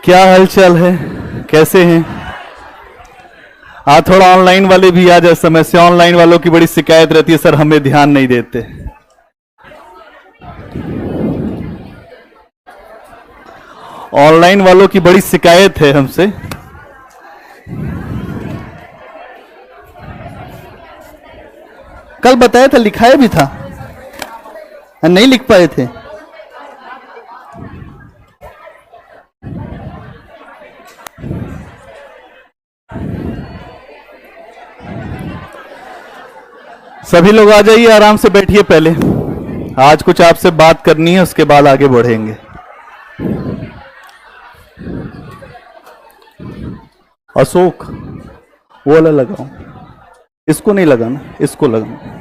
क्या हालचाल है, कैसे हैं? थोड़ा ऑनलाइन वाले भी आ जाए समय से। ऑनलाइन वालों की बड़ी शिकायत रहती है, सर हमें ध्यान नहीं देते। ऑनलाइन वालों की बड़ी शिकायत है हमसे। कल बताया था, लिखाया भी था, नहीं लिख पाए थे। सभी लोग आ जाइए, आराम से बैठिए। पहले आज कुछ आपसे बात करनी है, उसके बाद आगे बढ़ेंगे। अशोक वो वाला लगाओ, इसको नहीं लगाना, इसको लगाओ।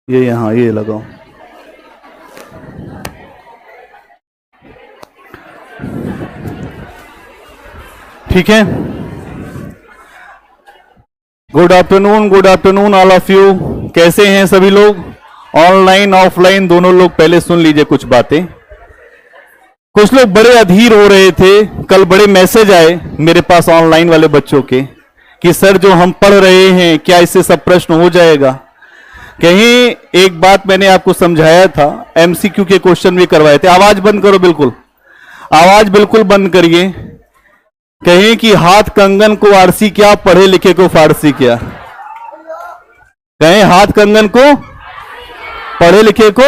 ये यहां ये लगाओ। ठीक है। Good afternoon all of you. कैसे हैं सभी लोग? ऑनलाइन ऑफलाइन दोनों लोग पहले सुन लीजिए कुछ बातें। कुछ लोग बड़े अधीर हो रहे थे, कल बड़े मैसेज आए मेरे पास ऑनलाइन वाले बच्चों के कि सर जो हम पढ़ रहे हैं क्या इससे सब प्रश्न हो जाएगा? कहीं एक बात मैंने आपको समझाया था, एमसीक्यू के क्वेश्चन भी करवाए थे। आवाज बंद करो, बिल्कुल आवाज बिल्कुल बंद करिए। कहें कि हाथ कंगन को आरसी क्या, पढ़े लिखे को फारसी क्या? कहें हाथ कंगन को, पढ़े लिखे को।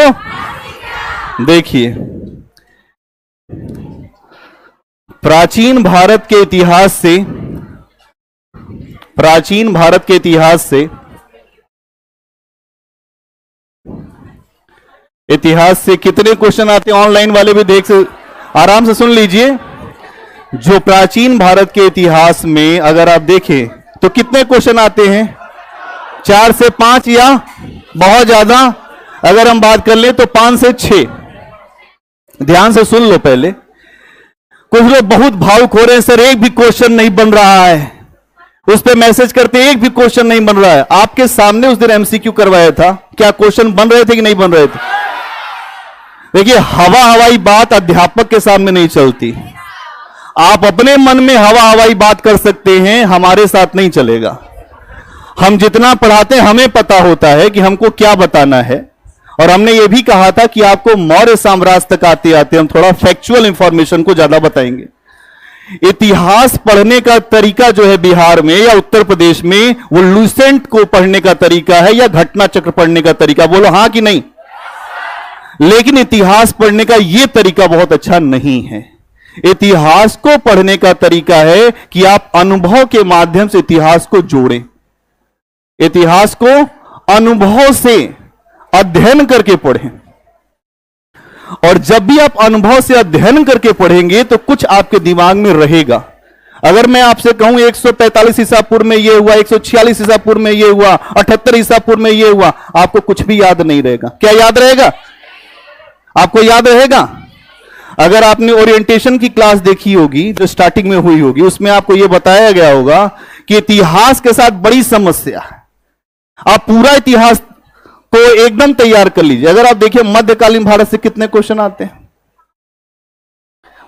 देखिए, प्राचीन भारत के इतिहास से कितने क्वेश्चन आते हैं? ऑनलाइन वाले भी देख से आराम से सुन लीजिए। जो प्राचीन भारत के इतिहास में अगर आप देखें तो कितने क्वेश्चन आते हैं? 4 से 5 या बहुत ज्यादा अगर हम बात कर ले तो 5 से 6। ध्यान से सुन लो पहले। कुछ लोग बहुत भावुक हो रहे हैं, सर एक भी क्वेश्चन नहीं बन रहा है, उस पर मैसेज करते एक भी क्वेश्चन नहीं बन रहा है। आपके सामने उस दिन एमसीक्यू करवाया था, क्या क्वेश्चन बन रहे थे कि नहीं बन रहे थे? देखिए, हवाई बात अध्यापक के सामने नहीं चलती। आप अपने मन में हवाई बात कर सकते हैं, हमारे साथ नहीं चलेगा। हम जितना पढ़ाते हैं हमें पता होता है कि हमको क्या बताना है। और हमने यह भी कहा था कि आपको मौर्य साम्राज्य तक आते आते हम थोड़ा फैक्चुअल इंफॉर्मेशन को ज्यादा बताएंगे। इतिहास पढ़ने का तरीका जो है बिहार में या उत्तर प्रदेश में, वो लुसेंट को पढ़ने का तरीका है या घटना चक्र पढ़ने का तरीका? बोलो हां कि नहीं। लेकिन इतिहास पढ़ने का यह तरीका बहुत अच्छा नहीं है। इतिहास को पढ़ने का तरीका है कि आप अनुभव के माध्यम से इतिहास को जोड़ें, इतिहास को अनुभव से अध्ययन करके पढ़ें। और जब भी आप अनुभव से अध्ययन करके पढ़ेंगे तो कुछ आपके दिमाग में रहेगा। अगर मैं आपसे कहूं 145 ईसापुर में यह हुआ, 146 ईसापुर में यह हुआ, 78 ईसापुर में यह हुआ, आपको कुछ भी याद नहीं रहेगा। क्या याद रहेगा? आपको याद रहेगा? अगर आपने ओरिएंटेशन की क्लास देखी होगी जो स्टार्टिंग में हुई होगी, उसमें आपको यह बताया गया होगा कि इतिहास के साथ बड़ी समस्या है। आप पूरा इतिहास को एकदम तैयार कर लीजिए। अगर आप देखिए मध्यकालीन भारत से कितने क्वेश्चन आते हैं?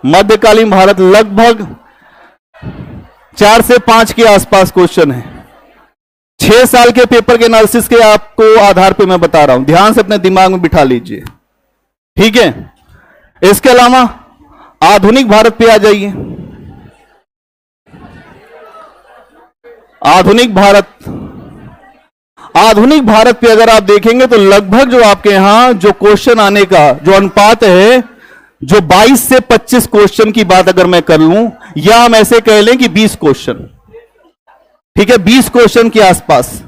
मध्यकालीन भारत लगभग 4 से 5 के आसपास क्वेश्चन है। 6 साल के पेपर के एनालिसिस के आपको आधार पे मैं बता रहा हूं, ध्यान से अपने दिमाग में बिठा लीजिए। ठीक है। इसके अलावा आधुनिक भारत पे आ जाइए। आधुनिक भारत पे अगर आप देखेंगे तो लगभग जो आपके यहां जो क्वेश्चन आने का जो अनुपात है, जो 22 से 25 क्वेश्चन की बात अगर मैं कर लूं, या हम ऐसे कह लें कि 20 क्वेश्चन। ठीक है, 20 क्वेश्चन के आसपास।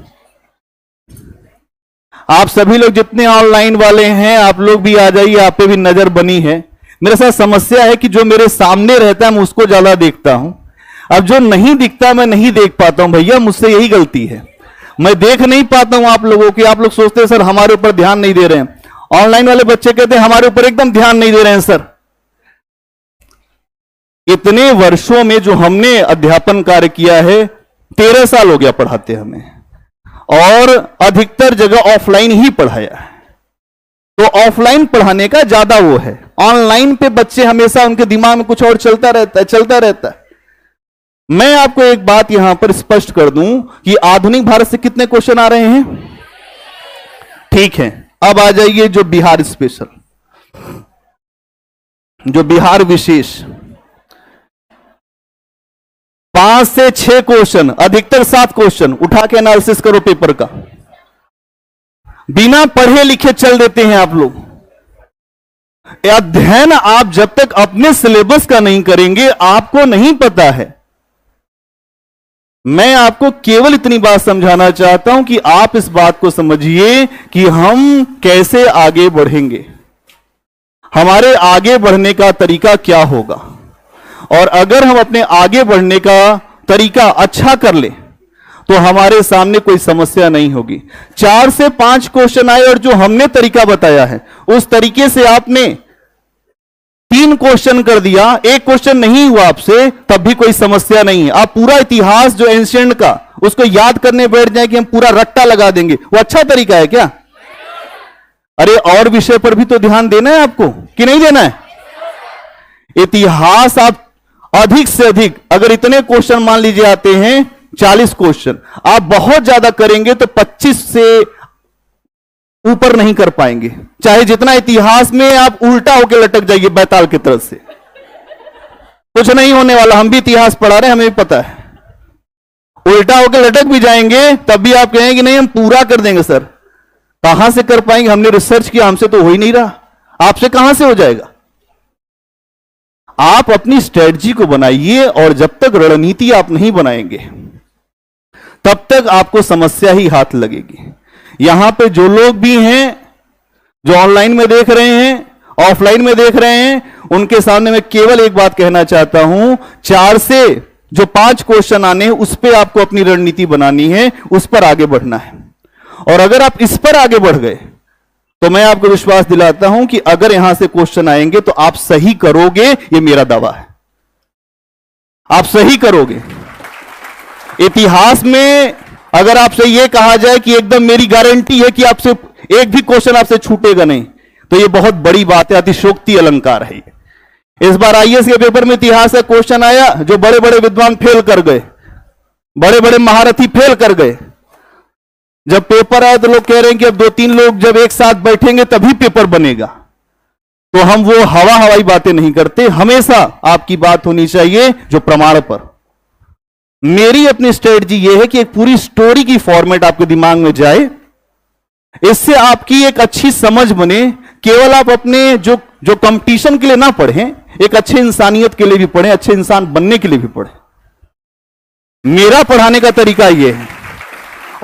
आप सभी लोग जितने ऑनलाइन वाले हैं, आप लोग भी आ जाइए, आप पे भी नजर बनी है। मेरे साथ समस्या है कि जो मेरे सामने रहता है मैं उसको ज्यादा देखता हूं, अब जो नहीं दिखता मैं नहीं देख पाता हूं। भैया मुझसे यही गलती है, मैं देख नहीं पाता हूं आप लोगों की। आप लोग सोचते हैं सर हमारे ऊपर ध्यान नहीं दे रहे हैं। ऑनलाइन वाले बच्चे कहते हैं हमारे ऊपर एकदम ध्यान नहीं दे रहे हैं सर। इतने वर्षों में जो हमने अध्यापन कार्य किया है, 13 साल हो गया पढ़ाते हमें, और अधिकतर जगह ऑफलाइन ही पढ़ाया है। तो ऑफलाइन पढ़ाने का ज्यादा वो है, ऑनलाइन पे बच्चे हमेशा उनके दिमाग में कुछ और चलता रहता है। मैं आपको एक बात यहां पर स्पष्ट कर दूं कि आधुनिक भारत से कितने क्वेश्चन आ रहे हैं? ठीक है, अब आ जाइए जो बिहार स्पेशल, जो बिहार विशेष, 5 से 6 क्वेश्चन, अधिकतर 7 क्वेश्चन उठा के एनालिसिस करो पेपर का। बिना पढ़े लिखे चल देते हैं आप लोग। अध्ययन आप जब तक अपने सिलेबस का नहीं करेंगे आपको नहीं पता है। मैं आपको केवल इतनी बात समझाना चाहता हूं कि आप इस बात को समझिए कि हम कैसे आगे बढ़ेंगे, हमारे आगे बढ़ने का तरीका क्या होगा। और अगर हम अपने आगे बढ़ने का तरीका अच्छा कर ले तो हमारे सामने कोई समस्या नहीं होगी। 4 से 5 क्वेश्चन आए और जो हमने तरीका बताया है उस तरीके से आपने 3 क्वेश्चन कर दिया, 1 क्वेश्चन नहीं हुआ आपसे, तब भी कोई समस्या नहीं है। आप पूरा इतिहास जो एंशिएंट का उसको याद करने बैठ जाए कि हम पूरा रट्टा लगा देंगे, वो अच्छा तरीका है क्या? अरे और विषय पर भी तो ध्यान देना है आपको कि नहीं देना है? इतिहास आप अधिक से अधिक, अगर इतने क्वेश्चन मान लीजिए आते हैं 40 क्वेश्चन, आप बहुत ज्यादा करेंगे तो 25 से ऊपर नहीं कर पाएंगे। चाहे जितना इतिहास में आप उल्टा होकर लटक जाइए बैताल की तरफ से, कुछ नहीं होने वाला। हम भी इतिहास पढ़ा रहे हैं, हमें भी पता है। उल्टा होकर लटक भी जाएंगे तब भी आप कहेंगे नहीं हम पूरा कर देंगे। सर कहां से कर पाएंगे? हमने रिसर्च किया, हमसे तो हो ही नहीं रहा। आपसे कहां से हो जाएगा? आप अपनी स्ट्रेटजी को बनाइए, और जब तक रणनीति आप नहीं बनाएंगे तब तक आपको समस्या ही हाथ लगेगी। यहां पे जो लोग भी हैं, जो ऑनलाइन में देख रहे हैं, ऑफलाइन में देख रहे हैं, उनके सामने मैं केवल एक बात कहना चाहता हूं, 4 से जो 5 क्वेश्चन आने हैं उस पर आपको अपनी रणनीति बनानी है, उस पर आगे बढ़ना है। और अगर आप इस पर आगे बढ़ गए तो मैं आपको विश्वास दिलाता हूं कि अगर यहां से क्वेश्चन आएंगे तो आप सही करोगे, ये मेरा दावा है। आप सही करोगे। इतिहास में अगर आपसे यह कहा जाए कि एकदम मेरी गारंटी है कि आपसे एक भी क्वेश्चन आपसे छूटेगा नहीं, तो यह बहुत बड़ी बात है, अतिशयोक्ति अलंकार है। इस बार आईएएस के पेपर में इतिहास का क्वेश्चन आया, जो बड़े बड़े विद्वान फेल कर गए, बड़े बड़े महारथी फेल कर गए। जब पेपर आया तो लोग कह रहे हैं कि अब 2-3 लोग जब एक साथ बैठेंगे तभी पेपर बनेगा। तो हम वो हवाई बातें नहीं करते, हमेशा आपकी बात होनी चाहिए जो प्रमाण पर। मेरी अपनी स्ट्रेटजी ये है कि एक पूरी स्टोरी की फॉर्मेट आपके दिमाग में जाए, इससे आपकी एक अच्छी समझ बने। केवल आप अपने जो कंपटीशन के लिए ना पढ़ें, एक अच्छे इंसानियत के लिए भी पढ़ें, अच्छे इंसान बनने के लिए भी पढ़ें। मेरा पढ़ाने का तरीका यह है।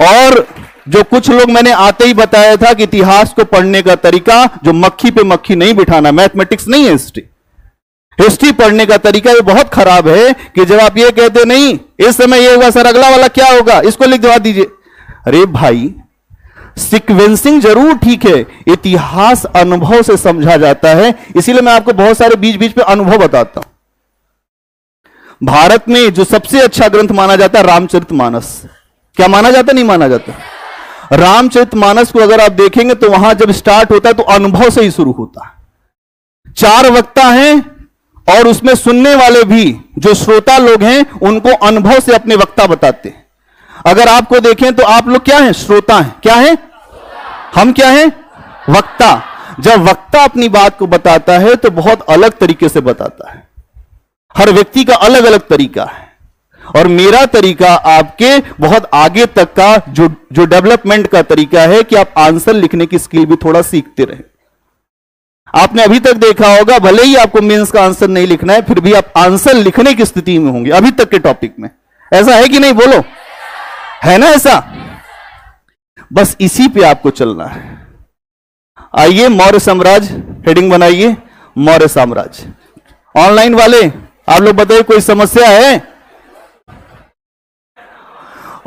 और जो कुछ लोग मैंने आते ही बताया था कि इतिहास को पढ़ने का तरीका जो मक्खी पे मक्खी नहीं बिठाना, मैथमेटिक्स नहीं है, हिस्ट्री पढ़ने का तरीका ये बहुत खराब है कि जब आप ये कहते नहीं इस समय ये हुआ सर, अगला वाला क्या होगा, इसको लिख दवा दीजिए। अरे भाई, सीक्वेंसिंग जरूर ठीक है, इतिहास अनुभव से समझा जाता है। इसीलिए मैं आपको बहुत सारे बीच बीच पे अनुभव बताता हूं। भारत में जो सबसे अच्छा ग्रंथ माना जाता है रामचरितमानस। क्या माना जाता, नहीं माना जाता? रामचरितमानस को अगर आप देखेंगे तो वहां जब स्टार्ट होता है तो अनुभव से ही शुरू होता है। 4 वक्ता हैं और उसमें सुनने वाले भी जो श्रोता लोग हैं उनको अनुभव से अपने वक्ता बताते हैं। अगर आपको देखें तो आप लोग क्या हैं? श्रोता हैं। क्या हैं? हम क्या हैं? वक्ता। जब वक्ता अपनी बात को बताता है तो बहुत अलग तरीके से बताता है। हर व्यक्ति का अलग अलग तरीका है, और मेरा तरीका आपके बहुत आगे तक का जो डेवलपमेंट का तरीका है कि आप आंसर लिखने की स्किल भी थोड़ा सीखते रहें। आपने अभी तक देखा होगा, भले ही आपको मेंस का आंसर नहीं लिखना है, फिर भी आप आंसर लिखने की स्थिति में होंगे अभी तक के टॉपिक में। ऐसा है कि नहीं? बोलो, है ना ऐसा? बस इसी पे आपको चलना है। आइए, मौर्य साम्राज्य हेडिंग बनाइए, मौर्य साम्राज्य। ऑनलाइन वाले आप लोग बताइए, कोई समस्या है?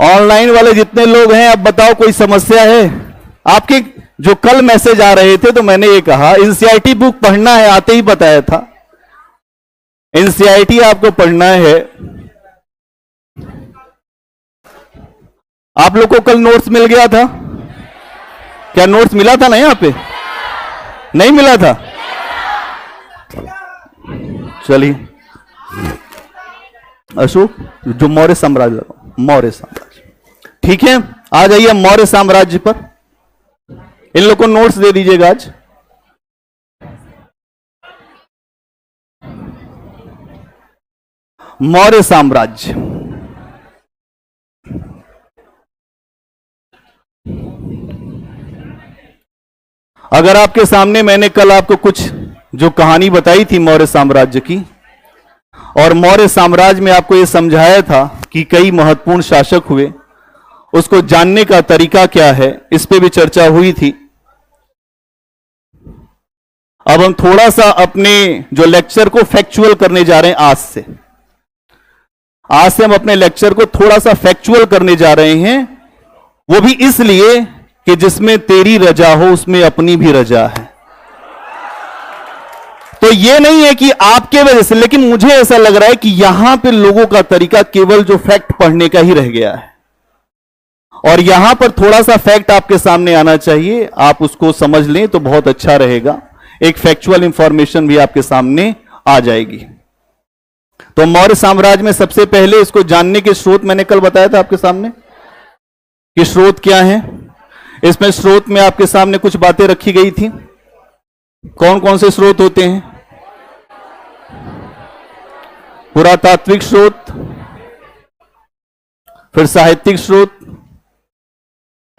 ऑनलाइन वाले जितने लोग हैं आप बताओ, कोई समस्या है? आपके जो कल मैसेज आ रहे थे तो मैंने ये कहा एनसीईआरटी बुक पढ़ना है, आते ही बताया था एनसीईआरटी आपको पढ़ना है। आप लोग को कल नोट्स मिल गया था? क्या नोट्स मिला था ना? यहां पे नहीं मिला था? चलिए, अशोक जो मौर्य साम्राज्य, मौर्य साम्राज्य, ठीक है। आ जाइए मौर्य साम्राज्य पर। इन लोग को नोट्स दे दीजिएगा आज। मौर्य साम्राज्य, अगर आपके सामने मैंने कल आपको कुछ जो कहानी बताई थी मौर्य साम्राज्य की, और मौर्य साम्राज्य में आपको यह समझाया था कि कई महत्वपूर्ण शासक हुए, उसको जानने का तरीका क्या है, इस पे भी चर्चा हुई थी। अब हम थोड़ा सा अपने जो लेक्चर को फैक्चुअल करने जा रहे हैं आज से हम अपने लेक्चर को थोड़ा सा फैक्चुअल करने जा रहे हैं। वो भी इसलिए कि जिसमें तेरी रजा हो उसमें अपनी भी रजा है। तो ये नहीं है कि आपके वजह से, लेकिन मुझे ऐसा लग रहा है कि यहां पे लोगों का तरीका केवल जो फैक्ट पढ़ने का ही रह गया है, और यहां पर थोड़ा सा फैक्ट आपके सामने आना चाहिए। आप उसको समझ लें तो बहुत अच्छा रहेगा। एक फैक्चुअल इंफॉर्मेशन भी आपके सामने आ जाएगी। तो मौर्य साम्राज्य में सबसे पहले इसको जानने के स्रोत मैंने कल बताया था आपके सामने कि स्रोत क्या है। इसमें स्रोत में आपके सामने कुछ बातें रखी गई थी। कौन कौन से स्रोत होते हैं? पुरातात्विक स्रोत, फिर साहित्यिक स्रोत,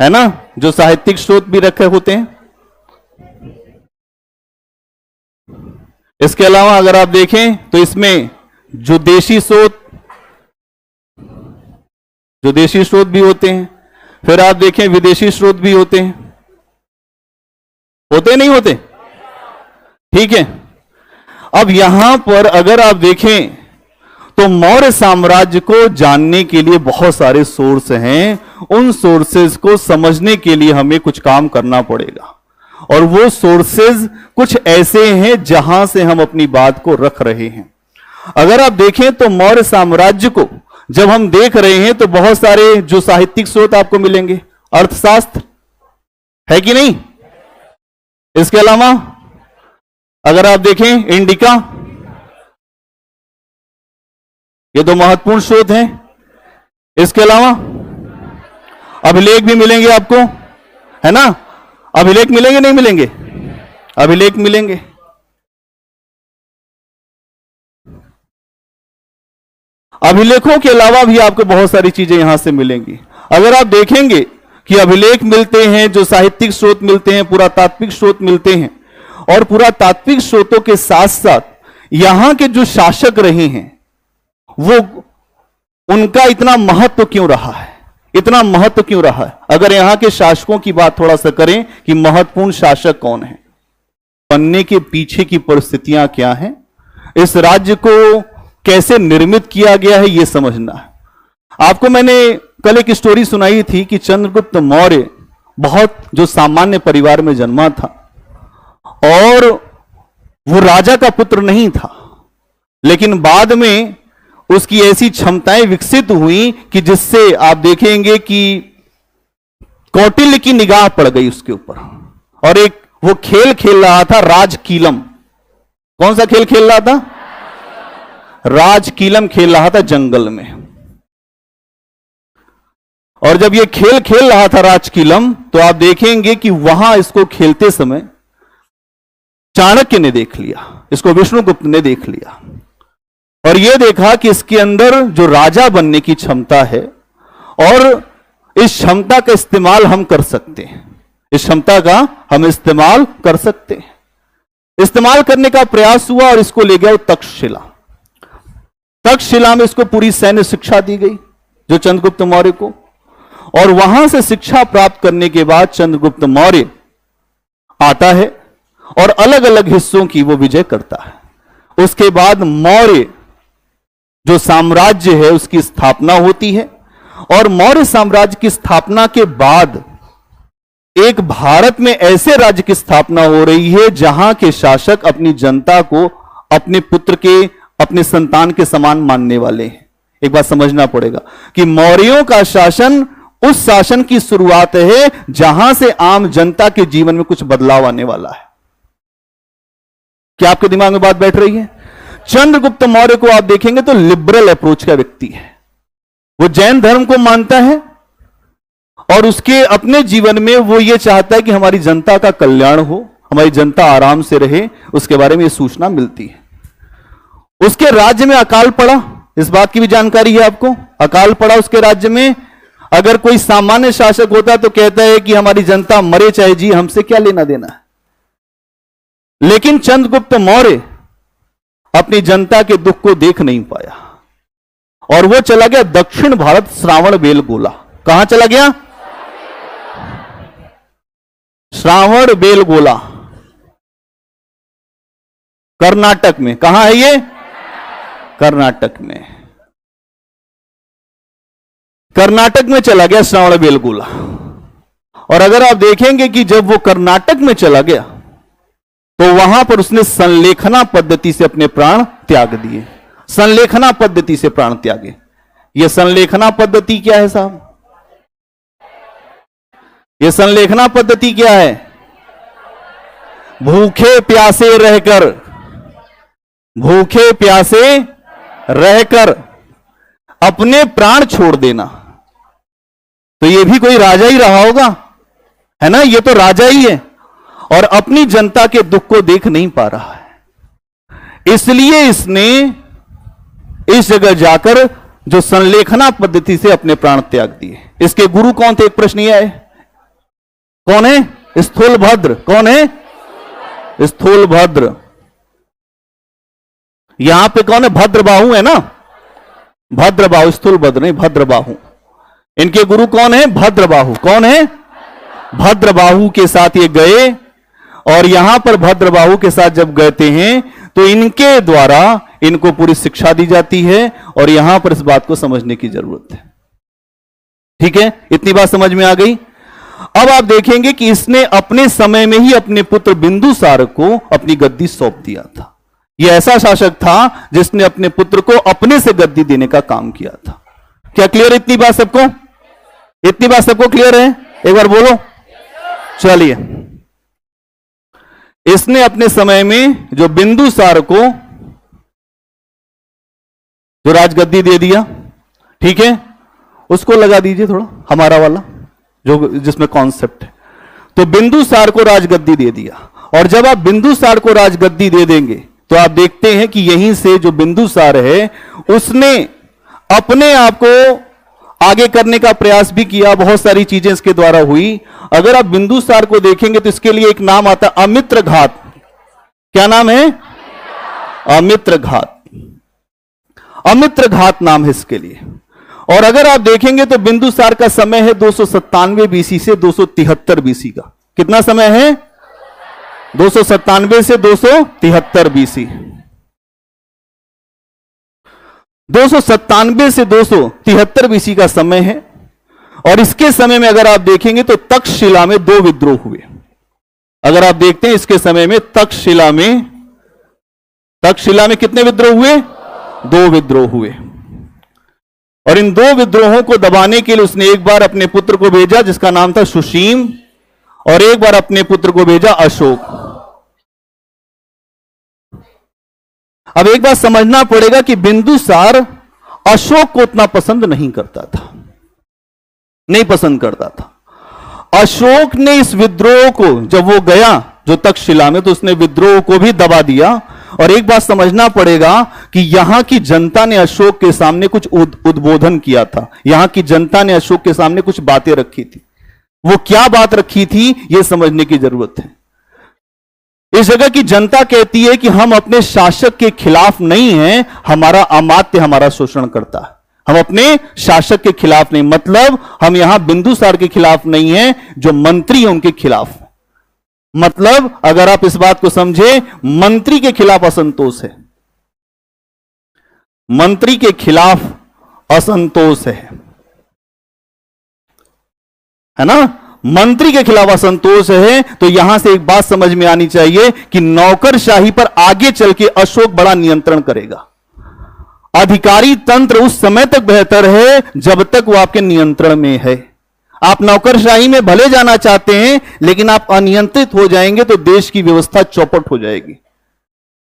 है ना, जो साहित्यिक स्रोत भी रखे होते हैं। इसके अलावा अगर आप देखें तो इसमें जो देशी स्रोत भी होते हैं, फिर आप देखें विदेशी स्रोत भी होते हैं। होते नहीं होते? ठीक है। अब यहां पर अगर आप देखें तो मौर्य साम्राज्य को जानने के लिए बहुत सारे सोर्स हैं। उन सोर्सेज को समझने के लिए हमें कुछ काम करना पड़ेगा, और वो सोर्सेज कुछ ऐसे हैं जहां से हम अपनी बात को रख रहे हैं। अगर आप देखें तो मौर्य साम्राज्य को जब हम देख रहे हैं तो बहुत सारे जो साहित्यिक स्रोत आपको मिलेंगे। अर्थशास्त्र है कि नहीं? इसके अलावा अगर आप देखें इंडिका, ये दो महत्वपूर्ण स्रोत हैं। इसके अलावा अभिलेख भी मिलेंगे आपको, है ना? अभिलेख मिलेंगे नहीं मिलेंगे? अभिलेख मिलेंगे। अभिलेखों के अलावा भी आपको बहुत सारी चीजें यहां से मिलेंगी। अगर आप देखेंगे कि अभिलेख मिलते हैं, जो साहित्यिक स्रोत मिलते हैं, पुरातात्विक स्रोत मिलते हैं, और पुरातात्विक स्रोतों के साथ साथ यहां के जो शासक रहे हैं वो उनका इतना महत्व क्यों रहा है, इतना महत्व क्यों रहा है। अगर यहां के शासकों की बात थोड़ा सा करें कि महत्वपूर्ण शासक कौन है, बनने के पीछे की परिस्थितियां क्या हैं, इस राज्य को कैसे निर्मित किया गया है, यह समझना है। आपको मैंने कल एक स्टोरी सुनाई थी कि चंद्रगुप्त मौर्य बहुत जो सामान्य परिवार में जन्मा था, और वो राजा का पुत्र नहीं था, लेकिन बाद में उसकी ऐसी क्षमताएं विकसित हुई कि जिससे आप देखेंगे कि कौटिल्य की निगाह पड़ गई उसके ऊपर, और एक वो खेल खेल रहा था राजकीलम। कौन सा खेल खेल रहा था? राजकीलम खेल रहा था जंगल में। और जब ये खेल खेल रहा था राजकीलम, तो आप देखेंगे कि वहां इसको खेलते समय चाणक्य ने देख लिया, इसको विष्णुगुप्त ने देख लिया, और यह देखा कि इसके अंदर जो राजा बनने की क्षमता है, और इस क्षमता का इस्तेमाल हम कर सकते हैं, इस क्षमता का हम इस्तेमाल कर सकते हैं। इस्तेमाल करने का प्रयास हुआ और इसको ले गया वो तक्षशिला। तक्षशिला में इसको पूरी सैन्य शिक्षा दी गई जो चंद्रगुप्त मौर्य को, और वहां से शिक्षा प्राप्त करने के बाद चंद्रगुप्त मौर्य आता है और अलग अलग हिस्सों की वो विजय करता है। उसके बाद मौर्य जो साम्राज्य है उसकी स्थापना होती है, और मौर्य साम्राज्य की स्थापना के बाद एक भारत में ऐसे राज्य की स्थापना हो रही है जहां के शासक अपनी जनता को अपने पुत्र के, अपने संतान के समान मानने वाले हैं। एक बात समझना पड़ेगा कि मौर्यों का शासन उस शासन की शुरुआत है जहां से आम जनता के जीवन में कुछ बदलाव आने वाला है। क्या आपके दिमाग में बात बैठ रही है? चंद्रगुप्त मौर्य को आप देखेंगे तो लिबरल अप्रोच का व्यक्ति है। वो जैन धर्म को मानता है और उसके अपने जीवन में वो ये चाहता है कि हमारी जनता का कल्याण हो, हमारी जनता आराम से रहे, उसके बारे में ये सूचना मिलती है। उसके राज्य में अकाल पड़ा, इस बात की भी जानकारी है आपको। अकाल पड़ा उसके राज्य में। अगर कोई सामान्य शासक होता तो कहता है कि हमारी जनता मरे चाहे जी, हमसे क्या लेना देना है। लेकिन चंद्रगुप्त मौर्य अपनी जनता के दुख को देख नहीं पाया और वो चला गया दक्षिण भारत, श्रावण बेलगोला। कहां चला गया? श्रावण बेलगोला, कर्नाटक में। कहां है ये? कर्नाटक में। कर्नाटक में चला गया श्रावण बेलगोला। और अगर आप देखेंगे कि जब वो कर्नाटक में चला गया तो वहां पर उसने संलेखना पद्धति से अपने प्राण त्याग दिए। संलेखना पद्धति से प्राण त्यागे। ये संलेखना पद्धति क्या है साहब? ये संलेखना पद्धति क्या है? भूखे प्यासे रहकर, भूखे प्यासे रहकर अपने प्राण छोड़ देना। तो ये भी कोई राजा ही रहा होगा, है ना? ये तो राजा ही है और अपनी जनता के दुख को देख नहीं पा रहा है। इसलिए इसने इस जगह जाकर जो संलेखना पद्धति से अपने प्राण त्याग दिए। इसके गुरु कौन थे? एक प्रश्न यह है, कौन है? स्थूलभद्र। कौन है? स्थूलभद्र। यहां पे कौन है? भद्रबाहु है ना? भद्रबाहु, स्थूलभद्र नहीं, भद्रबाहु। इनके गुरु कौन है? भद्रबाहु। कौन है? भद्रबाहु के साथ ये गए और यहां पर भद्रबाहु के साथ जब गए हैं तो इनके द्वारा इनको पूरी शिक्षा दी जाती है और यहां पर इस बात को समझने की जरूरत है। ठीक है, इतनी बात समझ में आ गई। अब आप देखेंगे कि इसने अपने समय में ही अपने पुत्र बिंदुसार को अपनी गद्दी सौंप दिया था। यह ऐसा शासक था जिसने अपने पुत्र को अपने से गद्दी देने का काम किया था। क्या क्लियर है इतनी बात सबको? इतनी बात सबको क्लियर है? एक बार बोलो। चलिए, इसने अपने समय में जो बिंदुसार को जो राजगद्दी दे दिया, ठीक है, उसको लगा दीजिए थोड़ा हमारा वाला जो जिसमें कॉन्सेप्ट है। तो बिंदुसार को राजगद्दी दे दिया और जब आप बिंदुसार को राजगद्दी दे देंगे तो आप देखते हैं कि यहीं से जो बिंदुसार है उसने अपने आप को आगे करने का प्रयास भी किया। बहुत सारी चीजें इसके द्वारा हुई। अगर आप बिंदुसार को देखेंगे तो इसके लिए एक नाम आता है अमित्र घात। क्या नाम है? अमित्र घात। अमित्र घात नाम है इसके लिए। और अगर आप देखेंगे तो बिंदुसार का समय है 297 बीसी से 273 बीसी का। कितना समय है? 297 से 273 बीसी। 297 से 273 बीसी का समय है। और इसके समय में अगर आप देखेंगे तो तक्षशिला में 2 विद्रोह हुए। अगर आप देखते हैं इसके समय में तक्षशिला में कितने विद्रोह हुए? 2 विद्रोह हुए। और इन 2 विद्रोहों को दबाने के लिए उसने एक बार अपने पुत्र को भेजा जिसका नाम था सुशीम और एक बार अपने पुत्र को भेजा अशोक। अब एक बात समझना पड़ेगा कि बिंदुसार अशोक को उतना पसंद नहीं करता था, नहीं पसंद करता था। अशोक ने इस विद्रोह को जब वो गया जो तक्षशिला में तो उसने विद्रोह को भी दबा दिया। और एक बात समझना पड़ेगा कि यहां की जनता ने अशोक के सामने कुछ उद्बोधन किया था। यहां की जनता ने अशोक के सामने कुछ बातें रखी थी। वो क्या बात रखी थी यह समझने की जरूरत है। इस जगह की जनता कहती है कि हम अपने शासक के खिलाफ नहीं हैं, हमारा अमात्य हमारा शोषण करता है। हम अपने शासक के खिलाफ नहीं, मतलब हम यहां बिंदुसार के खिलाफ नहीं हैं, जो मंत्री हैं उनके खिलाफ। मतलब अगर आप इस बात को समझे, मंत्री के खिलाफ असंतोष है, मंत्री के खिलाफ असंतोष है ना? मंत्री के खिलाफ असंतोष है। तो यहां से एक बात समझ में आनी चाहिए कि नौकरशाही पर आगे चल के अशोक बड़ा नियंत्रण करेगा। अधिकारी तंत्र उस समय तक बेहतर है जब तक वो आपके नियंत्रण में है। आप नौकरशाही में भले जाना चाहते हैं, लेकिन आप अनियंत्रित हो जाएंगे तो देश की व्यवस्था चौपट हो जाएगी।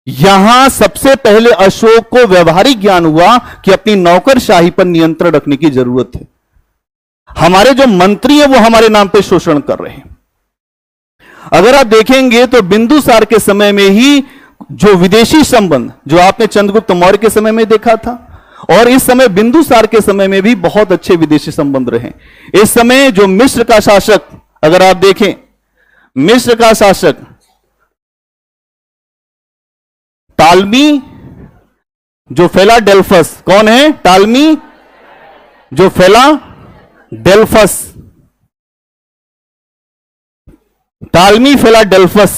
यहां सबसे पहले अशोक को व्यवहारिक ज्ञान हुआ कि अपनी नौकरशाही पर नियंत्रण रखने की जरूरत है। हमारे जो मंत्री हैं वो हमारे नाम पे शोषण कर रहे हैं। अगर आप देखेंगे तो बिंदुसार के समय में ही जो विदेशी संबंध, जो आपने चंद्रगुप्त मौर्य के समय में देखा था, और इस समय बिंदुसार के समय में भी बहुत अच्छे विदेशी संबंध रहे। इस समय जो मिस्र का शासक, अगर आप देखें, मिस्र का शासक टालमी जो फिलाडेल्फस, कौन है? टालमी जो फिलाडेल्फस, टालमी फिलाडेल्फस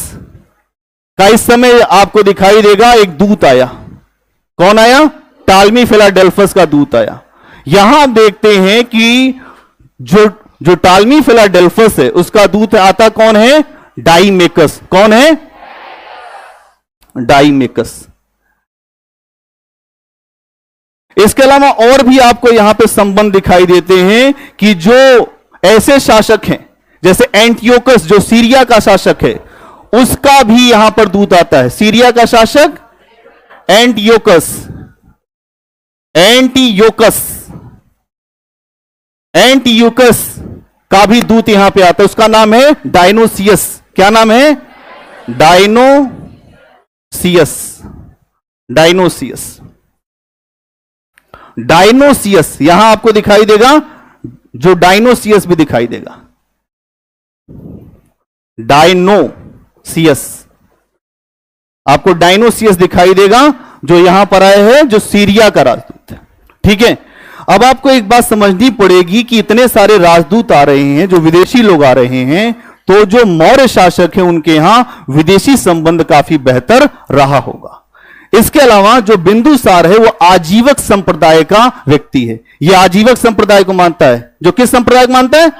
का इस समय आपको दिखाई देगा एक दूत आया। कौन आया? टालमी फिलाडेल्फस का दूत आया। यहां आप देखते हैं कि जो टालमी फिलाडेल्फस है उसका दूत आता कौन है? डाइमेकस। कौन है? डाइमेकस। इसके अलावा और भी आपको यहां पे संबंध दिखाई देते हैं कि जो ऐसे शासक हैं जैसे एंटियोकस जो सीरिया का शासक है, उसका भी यहां पर दूत आता है। सीरिया का शासक एंटियोकस, एंटियोकस, एंटियोकस का भी दूत यहां पे आता है। उसका नाम है डायनोसियस। क्या नाम है? डायनोसियस। डायनोसियस, डायनोसियस यहां आपको दिखाई देगा, जो डायनोसियस भी दिखाई देगा। डायनोसियस, आपको डायनोसियस दिखाई देगा जो यहां पर आए हैं, जो सीरिया का राजदूत है। ठीक है, अब आपको एक बात समझनी पड़ेगी कि इतने सारे राजदूत आ रहे हैं, जो विदेशी लोग आ रहे हैं, तो जो मौर्य शासक है उनके यहां विदेशी संबंध काफी बेहतर रहा होगा। इसके अलावा जो बिंदुसार है वो आजीवक संप्रदाय का व्यक्ति है। यह आजीवक संप्रदाय को मानता है। जो किस संप्रदाय को मानता है?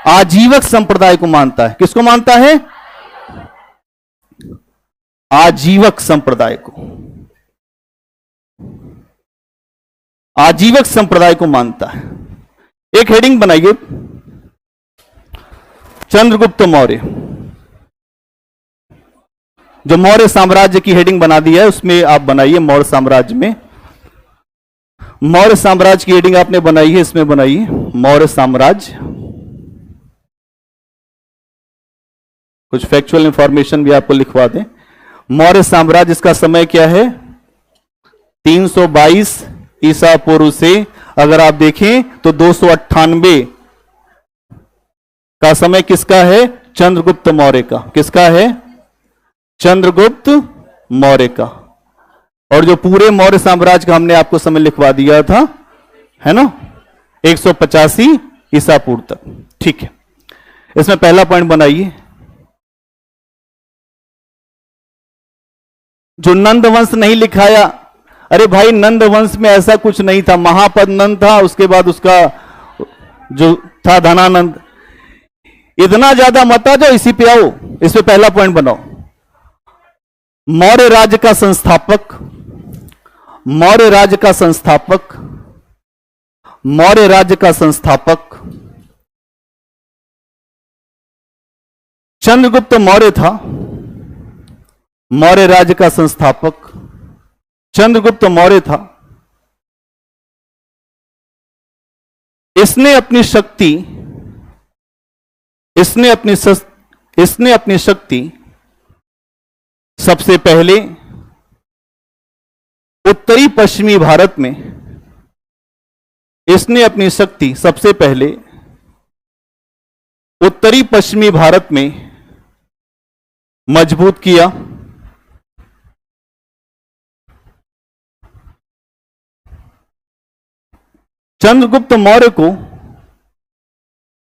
आजीवक संप्रदाय को मानता है। किसको मानता है? आजीवक संप्रदाय को, आजीवक संप्रदाय को मानता है। एक हेडिंग बनाइए, चंद्रगुप्त मौर्य। जो मौर्य साम्राज्य की हेडिंग बना दी है उसमें आप बनाइए मौर्य साम्राज्य में। मौर्य साम्राज्य की हेडिंग आपने बनाई है, इसमें बनाइए मौर्य साम्राज्य। कुछ फैक्चुअल इंफॉर्मेशन भी आपको लिखवा दें। मौर्य साम्राज्य, इसका समय क्या है? 322 ईसा पूर्व से अगर आप देखें तो 298 का समय किसका है? चंद्रगुप्त मौर्य का। किसका है? चंद्रगुप्त मौर्य का। और जो पूरे मौर्य साम्राज्य का हमने आपको समय लिखवा दिया था, है ना, 185 ईसा पूर्व तक। ठीक है, इसमें पहला पॉइंट बनाइए, जो नंद वंश नहीं लिखाया। अरे भाई, नंद वंश में ऐसा कुछ नहीं था। महापद नंद था, उसके बाद उसका जो था धनानंद। इतना ज्यादा मत आ जाओ, इसी पे आओ। इस पे पहला पॉइंट बनाओ। मौर्य राज्य का संस्थापक, मौर्य राज्य का संस्थापक, मौर्य राज्य का संस्थापक चंद्रगुप्त मौर्य था। मौर्य राज्य का संस्थापक चंद्रगुप्त मौर्य था। इसने अपनी शक्ति, इसने अपनी शक्ति सबसे पहले उत्तरी पश्चिमी भारत में, इसने अपनी शक्ति सबसे पहले उत्तरी पश्चिमी भारत में मजबूत किया। चंद्रगुप्त मौर्य को,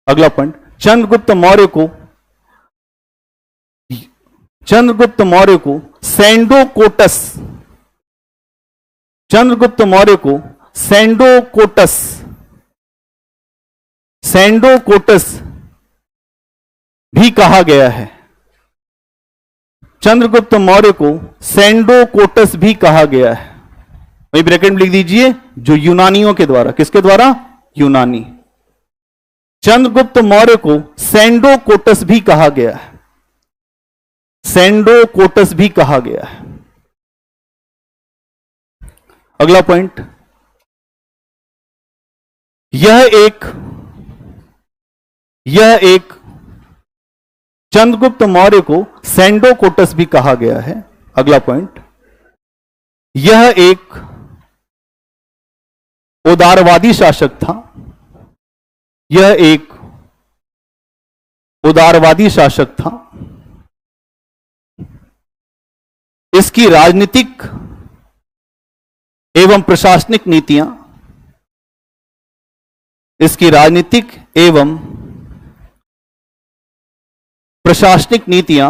अगला पॉइंट, चंद्रगुप्त मौर्य को सैंडोकोटस, चंद्रगुप्त मौर्य को सैंडोकोटस भी कहा गया है। चंद्रगुप्त मौर्य को सैंडोकोटस भी कहा गया है। वही ब्रैकेट में लिख दीजिए, जो यूनानियों के द्वारा, किसके द्वारा? यूनानी। चंद्रगुप्त मौर्य को सेंडोकोटस भी कहा गया है, सेंडोकोटस भी कहा गया है। अगला पॉइंट, यह एक चंद्रगुप्त मौर्य को सेंडोकोटस भी कहा गया है। अगला पॉइंट, यह एक उदारवादी शासक था, यह एक उदारवादी शासक था। इसकी राजनीतिक एवं प्रशासनिक नीतियां, इसकी राजनीतिक एवं प्रशासनिक नीतियां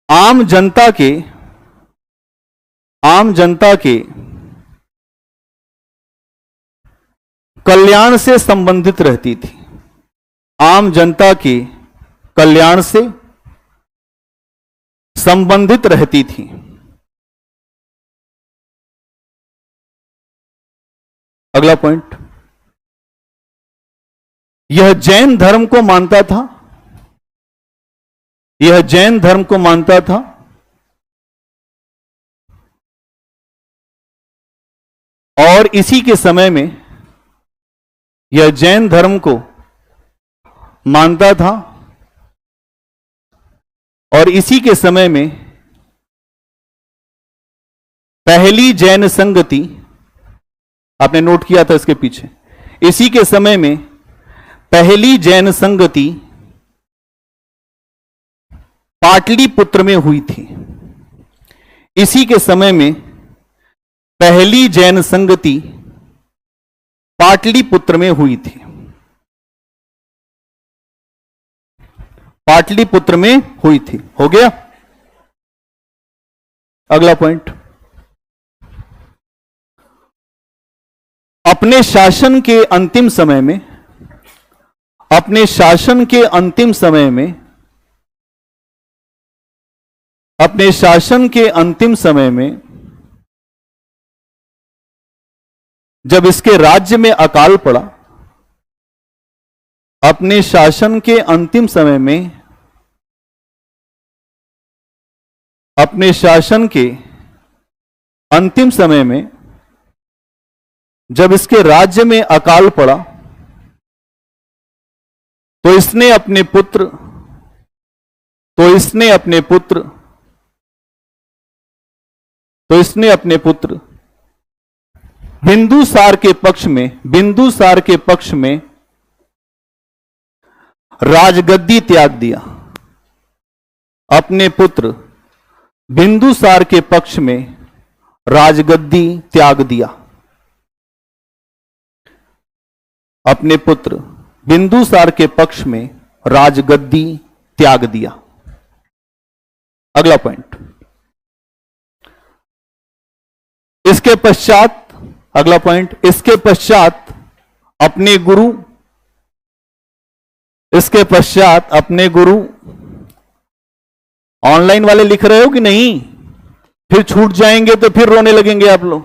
आम जनता के कल्याण से संबंधित रहती थी, आम जनता के कल्याण से संबंधित रहती थी। अगला पॉइंट, यह जैन धर्म को मानता था, यह जैन धर्म को मानता था। और इसी के समय में यह जैन धर्म को मानता था और इसी के समय में पहली जैन संगति, आपने नोट किया था इसके पीछे, इसी के समय में पहली जैन संगति पाटलिपुत्र में हुई थी। इसी के समय में पहली जैन संगति पाटलिपुत्र में हुई थी, पाटलिपुत्र में हुई थी। हो गया। अगला पॉइंट, अपने शासन के अंतिम समय में, अपने शासन के अंतिम समय में, अपने शासन के अंतिम समय में जब इसके राज्य में अकाल पड़ा, अपने शासन के अंतिम समय में, अपने शासन के अंतिम समय में जब इसके राज्य में अकाल पड़ा तो इसने अपने पुत्र बिंदुसार के पक्ष में राजगद्दी त्याग दिया। अपने पुत्र बिंदुसार के पक्ष में राजगद्दी त्याग दिया। अपने पुत्र बिंदुसार के पक्ष में राजगद्दी त्याग दिया। अगला पॉइंट, इसके पश्चात, अगला पॉइंट, इसके पश्चात अपने गुरु, ऑनलाइन वाले लिख रहे हो कि नहीं? फिर छूट जाएंगे तो फिर रोने लगेंगे आप लोग।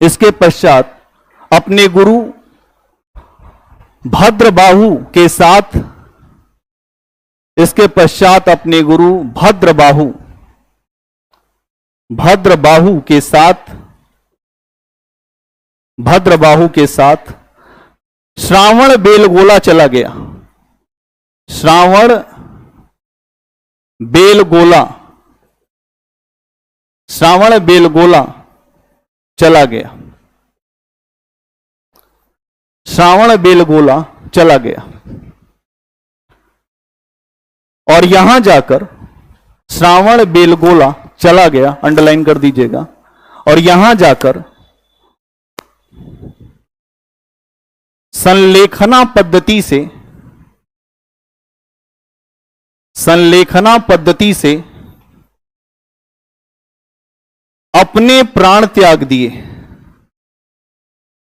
इसके पश्चात अपने गुरु भद्रबाहु के साथ, इसके पश्चात अपने गुरु भद्रबाहु के साथ श्रावण बेलगोला चला गया। श्रावण बेलगोला चला गया। श्रावण बेलगोला चला गया और यहां जाकर श्रावण बेलगोला चला गया, अंडरलाइन कर दीजिएगा। और यहां जाकर संलेखना पद्धति से अपने प्राण त्याग दिए।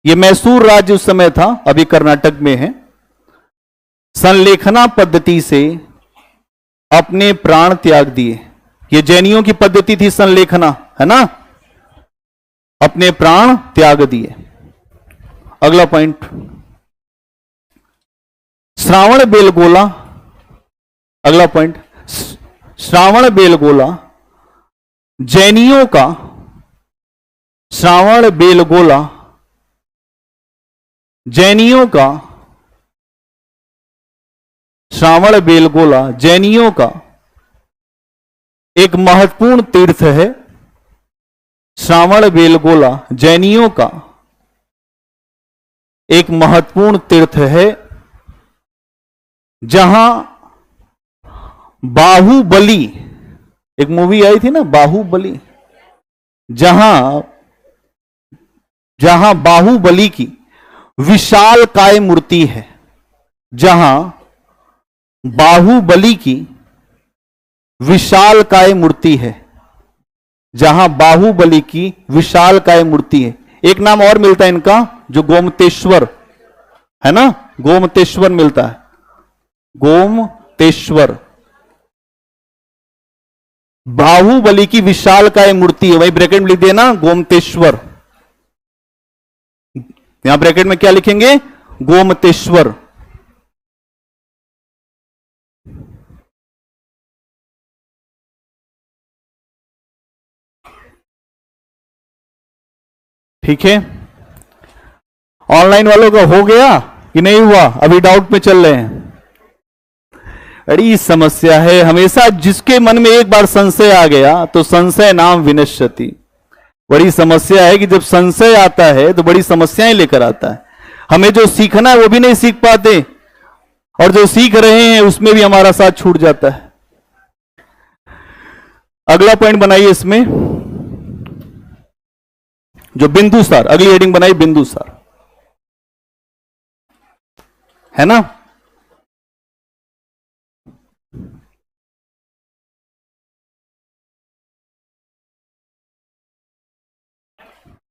यह मैसूर राज्य उस समय था, अभी कर्नाटक में है। संलेखना पद्धति से अपने प्राण त्याग दिए। यह जैनियों की पद्धति थी संलेखना, है ना? अपने प्राण त्याग दिए। अगला पॉइंट, श्रावण बेलगोला। अगला पॉइंट, श्रावण बेलगोला जैनियों का, श्रावण बेलगोला जैनियों का, श्रावण बेलगोला जैनियों का एक महत्वपूर्ण तीर्थ है। श्रावण बेलगोला जैनियों का एक महत्वपूर्ण तीर्थ है, जहां बाहुबली, एक मूवी आई थी ना बाहुबली, जहां बाहुबली की विशाल काय मूर्ति है, जहां बाहुबली की विशाल काय मूर्ति है, जहां बाहुबली की विशाल काय मूर्ति है। एक नाम और मिलता है इनका, जो गोमतेश्वर है ना, गोमतेश्वर मिलता है, गोमतेश्वर। बाहुबली की विशाल काय मूर्ति है, वही ब्रैकेट में लिख देना गोमतेश्वर। यहां ब्रैकेट में क्या लिखेंगे, गोमतेश्वर। ठीक है, ऑनलाइन वालों का हो गया कि नहीं हुआ, अभी डाउट में चल रहे हैं। बड़ी समस्या है, हमेशा जिसके मन में एक बार संशय आ गया तो संशय नाम विनश्यति। बड़ी समस्या है कि जब संशय आता है तो बड़ी समस्याएं लेकर आता है। हमें जो सीखना है वो भी नहीं सीख पाते, और जो सीख रहे हैं उसमें भी हमारा साथ छूट जाता है। अगला पॉइंट बनाइए इसमें, जो बिंदुसार, अगली हेडिंग बनाई बिंदुसार, है ना।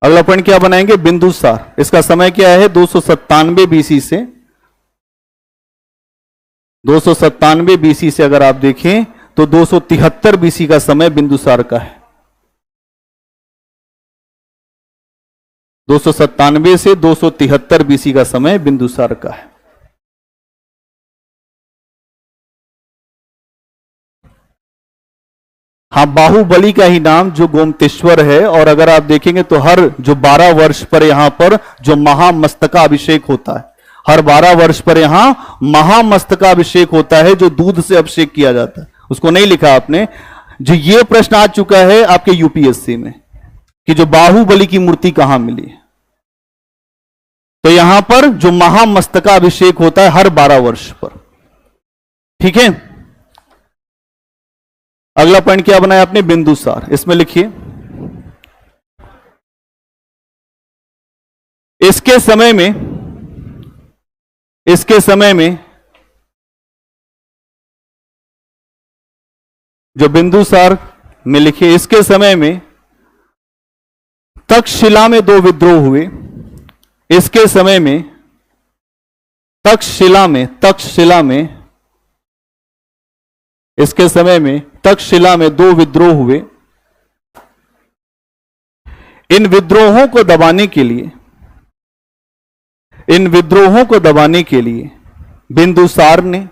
अगला पॉइंट क्या बनाएंगे, बिंदुसार। इसका समय क्या है, 297 बीसी से, 297 बीसी से अगर आप देखें तो 273 बीसी का समय बिंदुसार का है। 297 से 273 बीसी का समय बिंदुसार का है। हाँ, बाहुबली का ही नाम जो गोमतेश्वर है, और अगर आप देखेंगे तो हर जो 12 वर्ष पर यहां पर जो महामस्तकाभिषेक होता है, हर 12 वर्ष पर यहां महामस्तकाभिषेक होता है, जो दूध से अभिषेक किया जाता है। उसको नहीं लिखा आपने, जो ये प्रश्न आ चुका है आपके यूपीएससी में कि जो बाहुबली की मूर्ति कहां मिली है, तो यहां पर जो महामस्तकाभिषेक होता है हर 12 वर्ष पर। ठीक है, अगला पॉइंट क्या बनाया आपने, बिंदुसार। इसमें लिखिए, इसके समय में जो बिंदुसार में लिखिए, इसके समय में तक्षशिला में 2 विद्रोह हुए। इसके समय में तक्षशिला में इसके समय में तक्षशिला में 2 विद्रोह हुए। इन विद्रोहों को दबाने के लिए बिंदुसार ने,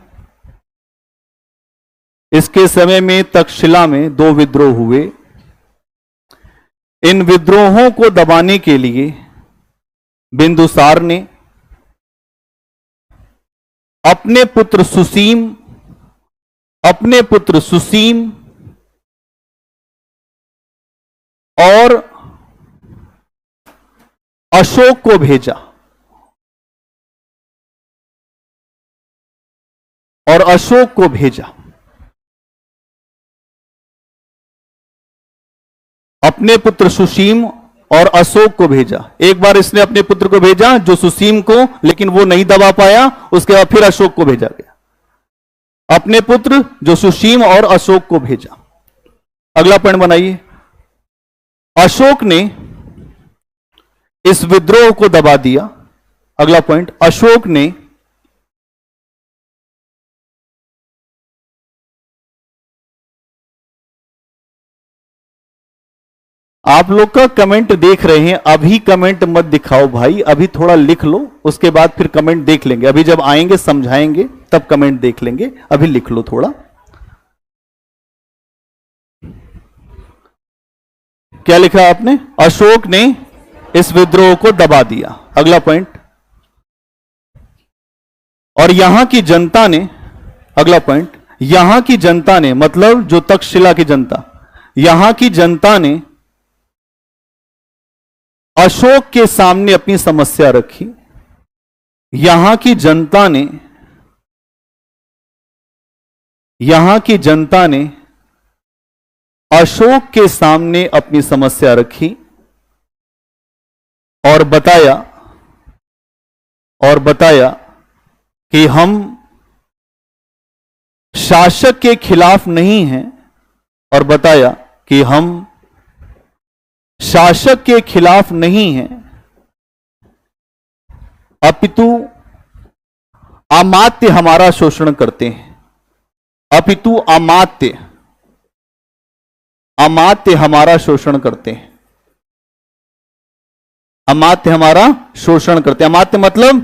इसके समय में तक्षशिला में 2 विद्रोह हुए। इन विद्रोहों को दबाने के लिए बिंदुसार ने अपने पुत्र सुसीम और अशोक को भेजा, अपने पुत्र सुसीम और अशोक को भेजा। एक बार इसने अपने पुत्र को भेजा जो सुसीम को, लेकिन वो नहीं दबा पाया, उसके बाद फिर अशोक को भेजा गया। अपने पुत्र जो सुसीम और अशोक को भेजा। अगला पॉइंट बनाइए, अशोक ने इस विद्रोह को दबा दिया। अगला पॉइंट, अशोक ने आप लोग का कमेंट देख रहे हैं, अभी कमेंट मत दिखाओ भाई, अभी थोड़ा लिख लो, उसके बाद फिर कमेंट देख लेंगे। अभी जब आएंगे समझाएंगे तब कमेंट देख लेंगे, अभी लिख लो थोड़ा। क्या लिखा आपने? अशोक ने इस विद्रोह को दबा दिया। अगला पॉइंट, और यहां की जनता ने, अगला पॉइंट, यहां की जनता ने मतलब जो तक्षशिला की जनता, यहां की जनता ने अशोक के सामने अपनी समस्या रखी। यहां की जनता ने, यहां की जनता ने अशोक के सामने अपनी समस्या रखी और बताया कि हम शासक के खिलाफ नहीं हैं, और बताया कि हम शासक के खिलाफ नहीं हैं, अपितु अमात्य हमारा शोषण करते हैं। अपितु अमात्य हमारा शोषण करते हैं। अमात्य हमारा शोषण करते हैं। अमात्य मतलब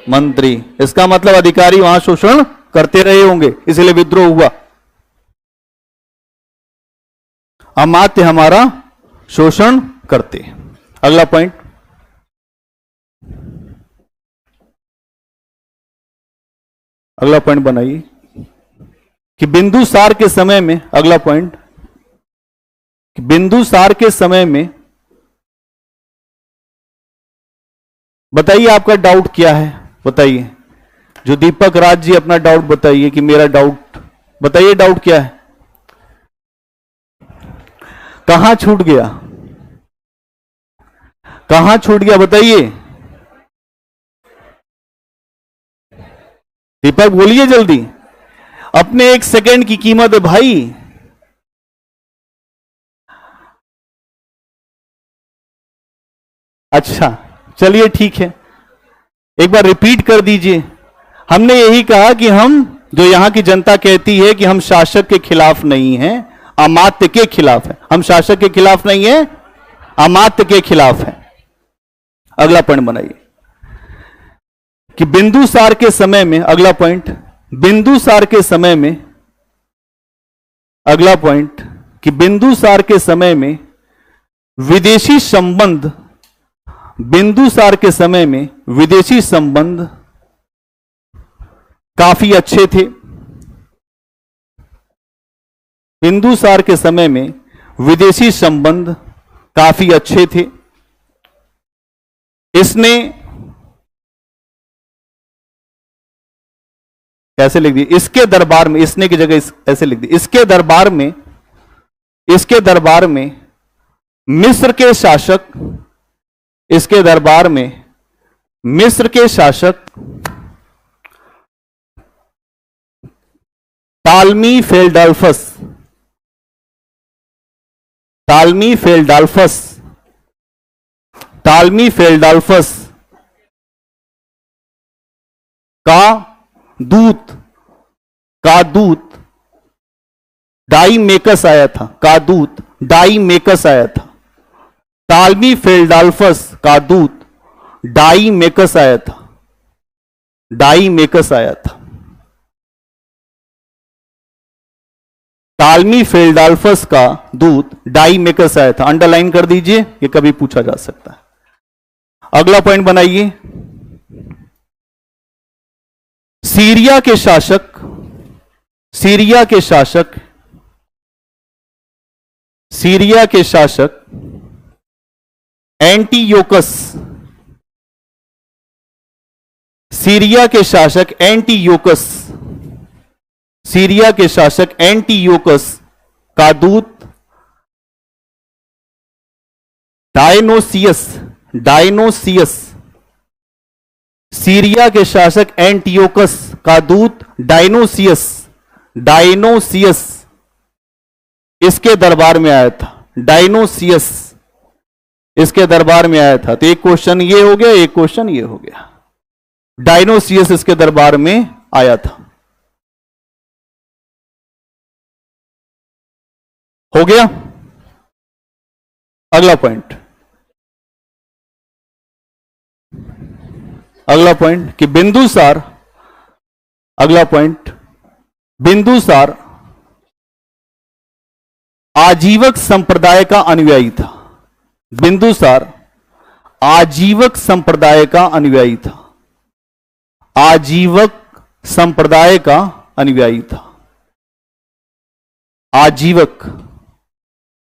मंत्री, इसका मतलब अधिकारी वहां शोषण करते रहे होंगे, इसलिए विद्रोह हुआ। अमात्य हमारा शोषण करते हैं। अगला पॉइंट, अगला पॉइंट बनाइए कि बिंदुसार के समय में, अगला पॉइंट, बिंदुसार के समय में, बताइए आपका डाउट क्या है, बताइए। जो दीपक राज जी, अपना डाउट बताइए कि मेरा डाउट, बताइए डाउट क्या है, कहां छूट गया, कहां छूट गया बताइए। दीपक बोलिए जल्दी, अपने एक सेकंड की कीमत है भाई। अच्छा चलिए ठीक है, एक बार रिपीट कर दीजिए। हमने यही कहा कि हम, जो यहां की जनता कहती है कि हम शासक के खिलाफ नहीं हैं, अमात्य के खिलाफ है। हम शासक के खिलाफ नहीं है, अमात्य के खिलाफ है। अगला पॉइंट बनाइए कि बिंदुसार के समय में, अगला पॉइंट, बिंदुसार के समय में, अगला पॉइंट, कि बिंदुसार के समय में विदेशी संबंध, बिंदुसार के समय में विदेशी संबंध काफी अच्छे थे। बिंदुसार के समय में विदेशी संबंध काफी अच्छे थे। इसने, कैसे लिख दिया, इसके दरबार में, इसने की जगह ऐसे लिख दी, इसके दरबार में, इसके दरबार में मिस्र के शासक, इसके दरबार में मिस्र के शासक टालमी फेल्डाल्फस, टालमी फेल्डाल्फस, टालमी फेल्डाल्फस का दूत, का दूत डाईमेकस आया था, का दूत डाईमेकस आया था। टालमी फेल्डाल्फस का दूत डाईमेकस आया था, डाईमेकस आया था। टालमी फेल्डाल्फस का दूत डाईमेकस आया था। अंडरलाइन कर दीजिए, ये कभी पूछा जा सकता है। अगला पॉइंट बनाइए, सीरिया के शासक, सीरिया के शासक, सीरिया के शासक एंटीयोकस, सीरिया के शासक एंटीयोकस, सीरिया के शासक एंटीयोकस का दूत डायनोसियस, डायनोसियस, सीरिया के शासक एंटीयोकस का दूत डायनोसियस, डायनोसियस इसके दरबार में आया था। डायनोसियस इसके दरबार में आया था। तो एक क्वेश्चन ये हो गया, एक क्वेश्चन ये हो गया। डायनोसियस इसके दरबार में आया था। हो गया। अगला पॉइंट, अगला पॉइंट कि बिंदुसार, अगला पॉइंट, बिंदुसार आजीवक संप्रदाय का अनुयायी था। बिंदुसार आजीवक संप्रदाय का अनुयायी था। आजीवक संप्रदाय का अनुयायी था। आजीवक,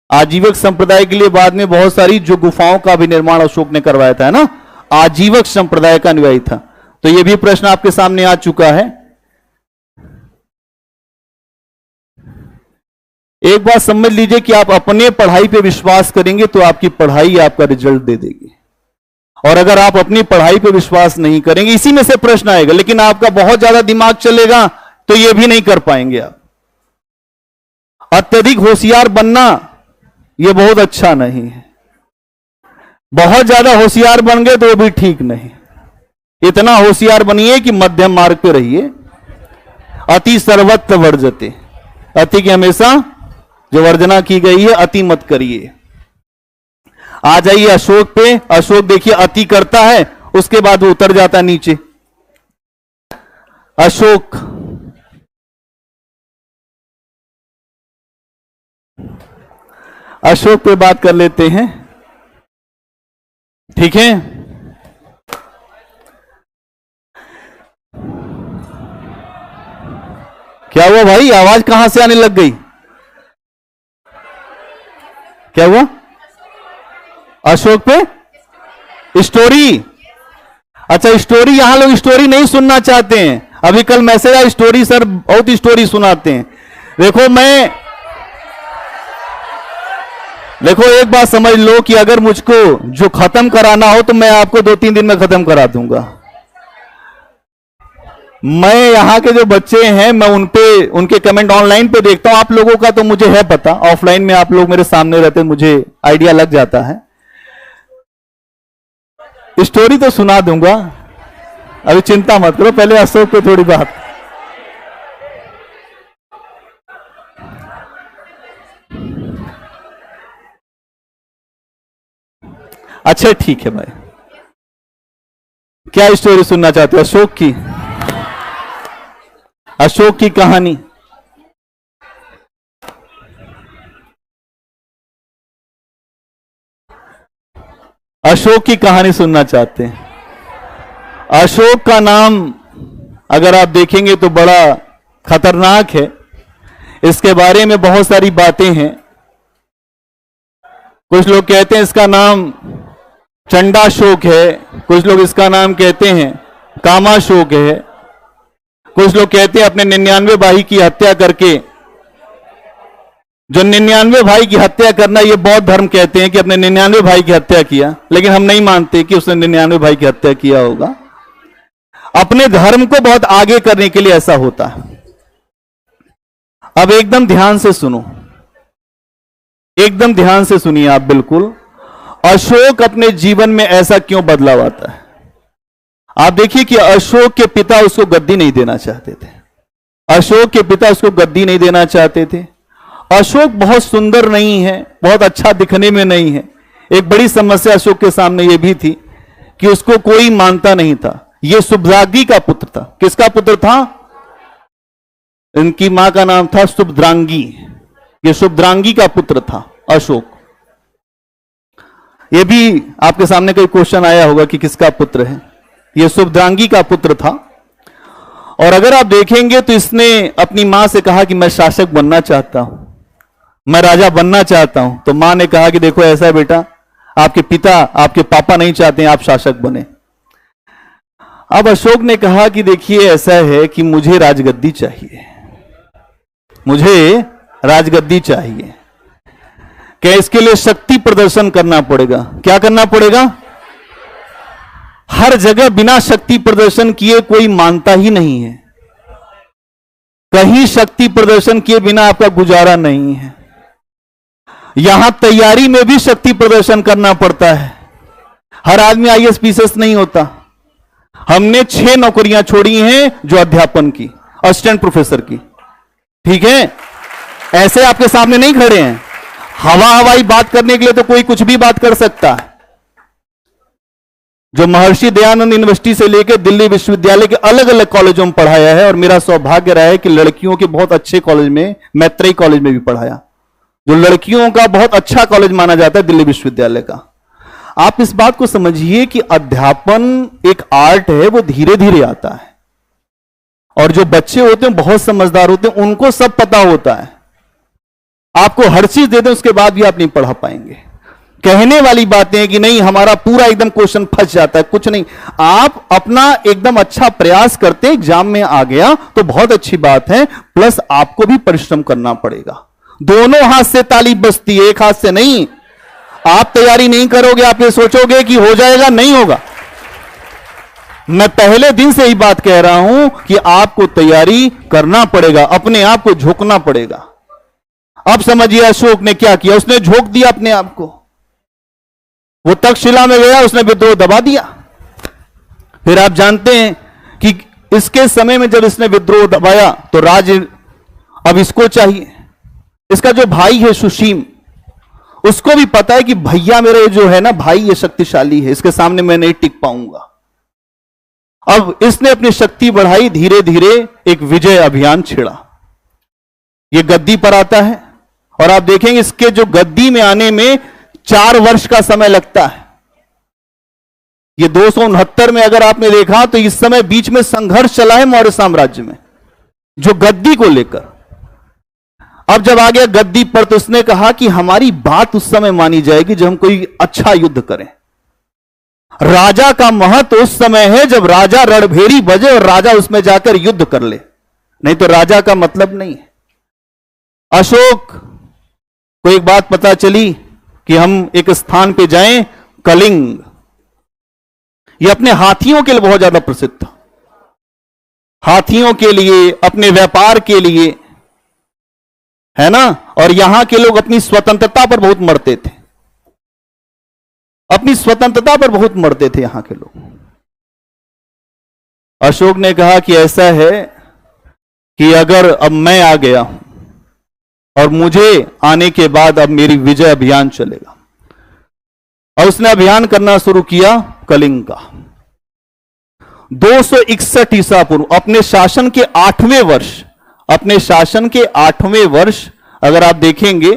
आजीवक संप्रदाय के लिए बाद में बहुत सारी जो गुफाओं का भी निर्माण अशोक ने करवाया था, है ना। आजीवक संप्रदाय का अनुयायी था। तो यह भी प्रश्न आपके सामने आ चुका है। एक बात समझ लीजिए कि आप अपने पढ़ाई पे विश्वास करेंगे तो आपकी पढ़ाई आपका रिजल्ट दे देगी, और अगर आप अपनी पढ़ाई पे विश्वास नहीं करेंगे, इसी में से प्रश्न आएगा, लेकिन आपका बहुत ज्यादा दिमाग चलेगा तो यह भी नहीं कर पाएंगे आप। अत्यधिक होशियार बनना यह बहुत अच्छा नहीं है। बहुत ज्यादा होशियार बन गए तो वो भी ठीक नहीं। इतना होशियार बनिए कि मध्यम मार्ग पे रहिए। अति सर्वत्र वर्जते, अति की हमेशा जो वर्जना की गई है अति मत करिए। आ जाइए अशोक पे। अशोक देखिए अति करता है, उसके बाद वो उतर जाता है नीचे। अशोक, अशोक पे बात कर लेते हैं, ठीक है। क्या हुआ भाई, आवाज कहां से आने लग गई? क्या हुआ? अशोक पे स्टोरी। अच्छा स्टोरी, यहां लोग स्टोरी नहीं सुनना चाहते हैं। अभी कल मैसेज आया स्टोरी सर बहुत स्टोरी सुनाते हैं। देखो एक बात समझ लो कि अगर मुझको जो खत्म कराना हो तो मैं आपको 2-3 दिन में खत्म करा दूंगा। मैं यहां के जो बच्चे हैं मैं उनके कमेंट ऑनलाइन पे देखता हूं। आप लोगों का तो मुझे है पता, ऑफलाइन में आप लोग मेरे सामने रहते मुझे आइडिया लग जाता है। स्टोरी तो सुना दूंगा, अभी चिंता मत करो। पहले अशोक पे थोड़ी बात। अच्छा ठीक है भाई, क्या स्टोरी सुनना चाहते हो? अशोक की, अशोक की कहानी। अशोक की कहानी सुनना चाहते हैं। अशोक का नाम अगर आप देखेंगे तो बड़ा खतरनाक है। इसके बारे में बहुत सारी बातें हैं। कुछ लोग कहते हैं इसका नाम चंडाशोक है, कुछ लोग इसका नाम कहते हैं कामाशोक है, कुछ लोग कहते हैं अपने 99 भाई की हत्या करके। जो 99 भाई की हत्या करना, ये बौद्ध धर्म कहते हैं कि अपने 99 भाई की हत्या किया, लेकिन हम नहीं मानते कि उसने 99 भाई की हत्या किया होगा। अपने धर्म को बहुत आगे करने के लिए ऐसा होता है। अब एकदम ध्यान से सुनो, एकदम ध्यान से सुनिए आप बिल्कुल। अशोक अपने जीवन में ऐसा क्यों बदलाव आता है? आप देखिए कि अशोक के पिता उसको गद्दी नहीं देना चाहते थे। अशोक के पिता उसको गद्दी नहीं देना चाहते थे। अशोक बहुत सुंदर नहीं है, बहुत अच्छा दिखने में नहीं है। एक बड़ी समस्या अशोक के सामने यह भी थी कि उसको कोई मानता नहीं था। यह सुभद्रांगी का पुत्र था। किसका पुत्र था? इनकी मां का नाम था सुभद्रांगी। यह सुभद्रांगी का पुत्र था अशोक। यह भी आपके सामने कोई क्वेश्चन आया होगा कि किसका पुत्र है। यह सुभद्रांगी का पुत्र था। और अगर आप देखेंगे तो इसने अपनी मां से कहा कि मैं शासक बनना चाहता हूं, मैं राजा बनना चाहता हूं। तो मां ने कहा कि देखो ऐसा है बेटा, आपके पिता, आपके पापा नहीं चाहते हैं आप शासक बने। अब अशोक ने कहा कि देखिए ऐसा है कि मुझे राजगद्दी चाहिए, मुझे राजगद्दी चाहिए। क्या इसके लिए शक्ति प्रदर्शन करना पड़ेगा? क्या करना पड़ेगा? हर जगह बिना शक्ति प्रदर्शन किए कोई मानता ही नहीं है। कहीं शक्ति प्रदर्शन किए बिना आपका गुजारा नहीं है। यहां तैयारी में भी शक्ति प्रदर्शन करना पड़ता है। हर आदमी आईएएस पीसीएस नहीं होता। हमने 6 नौकरियां छोड़ी हैं जो अध्यापन की, असिस्टेंट प्रोफेसर की, ठीक है। ऐसे आपके सामने नहीं खड़े हैं। हवाई बात करने के लिए तो कोई कुछ भी बात कर सकता है। जो महर्षि दयानंद यूनिवर्सिटी से लेकर दिल्ली विश्वविद्यालय के अलग अलग कॉलेजों में पढ़ाया है, और मेरा सौभाग्य रहा है कि लड़कियों के बहुत अच्छे कॉलेज में, मैत्रेयी कॉलेज में भी पढ़ाया, जो लड़कियों का बहुत अच्छा कॉलेज माना जाता है दिल्ली विश्वविद्यालय का। आप इस बात को समझिए कि अध्यापन एक आर्ट है, वो धीरे धीरे आता है, और जो बच्चे होते हैं बहुत समझदार होते हैं, उनको सब पता होता है। आपको हर चीज दे दें उसके बाद भी आप नहीं पढ़ा पाएंगे। कहने वाली बातें हैं कि नहीं हमारा पूरा एकदम क्वेश्चन फंस जाता है, कुछ नहीं। आप अपना एकदम अच्छा प्रयास करते, एग्जाम में आ गया तो बहुत अच्छी बात है, प्लस आपको भी परिश्रम करना पड़ेगा। दोनों हाथ से ताली बजती है, एक हाथ से नहीं। आप तैयारी नहीं करोगे, आप ये सोचोगे कि हो जाएगा, नहीं होगा। मैं पहले दिन से ही बात कह रहा हूं कि आपको तैयारी करना पड़ेगा, अपने आप को झोंकना पड़ेगा। अब समझिए अशोक ने क्या किया, उसने झोंक दिया अपने आप को। वो तक्षशिला में गया, उसने विद्रोह दबा दिया। फिर आप जानते हैं कि इसके समय में जब इसने विद्रोह दबाया तो राज्य अब इसको चाहिए। इसका जो भाई है सुशीम, उसको भी पता है कि भैया मेरे जो है ना भाई, ये शक्तिशाली है, इसके सामने मैं नहीं टिक पाऊंगा। अब इसने अपनी शक्ति बढ़ाई, धीरे धीरे एक विजय अभियान छेड़ा। ये गद्दी पर आता है, और आप देखेंगे इसके जो गद्दी में आने में 4 वर्ष का समय लगता है। ये 269 में अगर आपने देखा तो इस समय बीच में संघर्ष चला है मौर्य साम्राज्य में, जो गद्दी को लेकर। अब जब आ गया गद्दी पर तो उसने कहा कि हमारी बात उस समय मानी जाएगी जब हम कोई अच्छा युद्ध करें। राजा का महत्व उस समय है जब राजा रणभेरी बजे और राजा उसमें जाकर युद्ध कर ले, नहीं तो राजा का मतलब नहीं है। अशोक को एक बात पता चली कि हम एक स्थान पे जाएं, कलिंग। ये अपने हाथियों के लिए बहुत ज्यादा प्रसिद्ध था, हाथियों के लिए, अपने व्यापार के लिए, है ना। और यहां के लोग अपनी स्वतंत्रता पर बहुत मरते थे, अपनी स्वतंत्रता पर बहुत मरते थे यहां के लोग। अशोक ने कहा कि ऐसा है कि अगर अब मैं आ गया हूं और मुझे आने के बाद अब मेरी विजय अभियान चलेगा। और उसने अभियान करना शुरू किया कलिंग का। 261 ईसा पूर्व, अपने शासन के 8वें वर्ष, अपने शासन के 8वें वर्ष अगर आप देखेंगे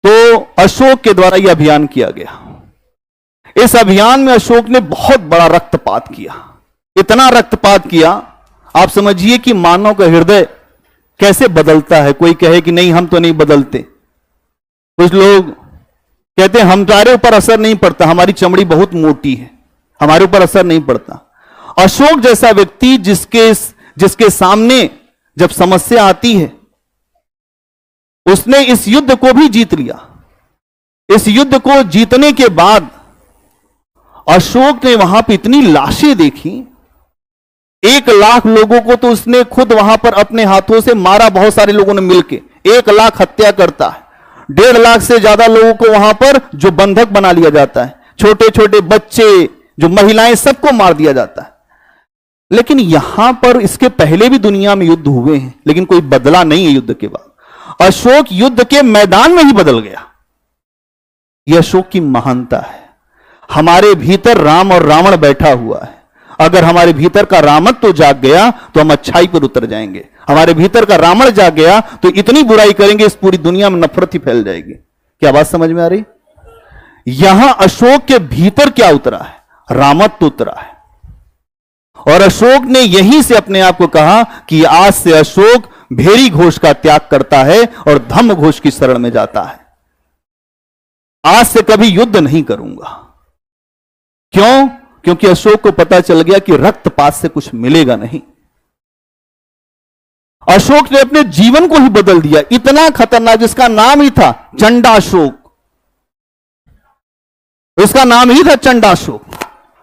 तो अशोक के द्वारा यह अभियान किया गया। इस अभियान में अशोक ने बहुत बड़ा रक्तपात किया, इतना रक्तपात किया, आप समझिए कि मानव का हृदय कैसे बदलता है। कोई कहे कि नहीं हम तो नहीं बदलते, कुछ लोग कहते हैं हमारे ऊपर असर नहीं पड़ता, हमारी चमड़ी बहुत मोटी है, हमारे ऊपर असर नहीं पड़ता। अशोक जैसा व्यक्ति जिसके सामने जब समस्या आती है, उसने इस युद्ध को भी जीत लिया। इस युद्ध को जीतने के बाद अशोक ने वहां पर इतनी लाशें देखी, 1 लाख लोगों को तो उसने खुद वहां पर अपने हाथों से मारा, बहुत सारे लोगों ने मिलकर 1 लाख हत्या करता है। 1.5 लाख से ज्यादा लोगों को वहां पर जो बंधक बना लिया जाता है, छोटे छोटे बच्चे, जो महिलाएं, सबको मार दिया जाता है। लेकिन यहां पर इसके पहले भी दुनिया में युद्ध हुए हैं, लेकिन कोई बदला नहीं है युद्ध के बाद। अशोक युद्ध के मैदान में ही बदल गया। यह अशोक की महानता है। हमारे भीतर राम और रावण बैठा हुआ है। अगर हमारे भीतर का रामत्व जाग गया तो हम अच्छाई पर उतर जाएंगे। हमारे भीतर का रावण जाग गया तो इतनी बुराई करेंगे, इस पूरी दुनिया में नफरत ही फैल जाएगी। क्या बात समझ में आ रही? यहां अशोक के भीतर क्या उतरा है? रामत्व उतरा है। और अशोक ने यहीं से अपने आप को कहा कि आज से अशोक भेरी घोष का त्याग करता है और धम्म घोष की शरण में जाता है। आज से कभी युद्ध नहीं करूंगा। क्यों? क्योंकि अशोक को पता चल गया कि रक्तपात से कुछ मिलेगा नहीं। अशोक ने अपने जीवन को ही बदल दिया। इतना खतरनाक, जिसका नाम ही था चंडाशोक, उसका नाम ही था चंडाशोक,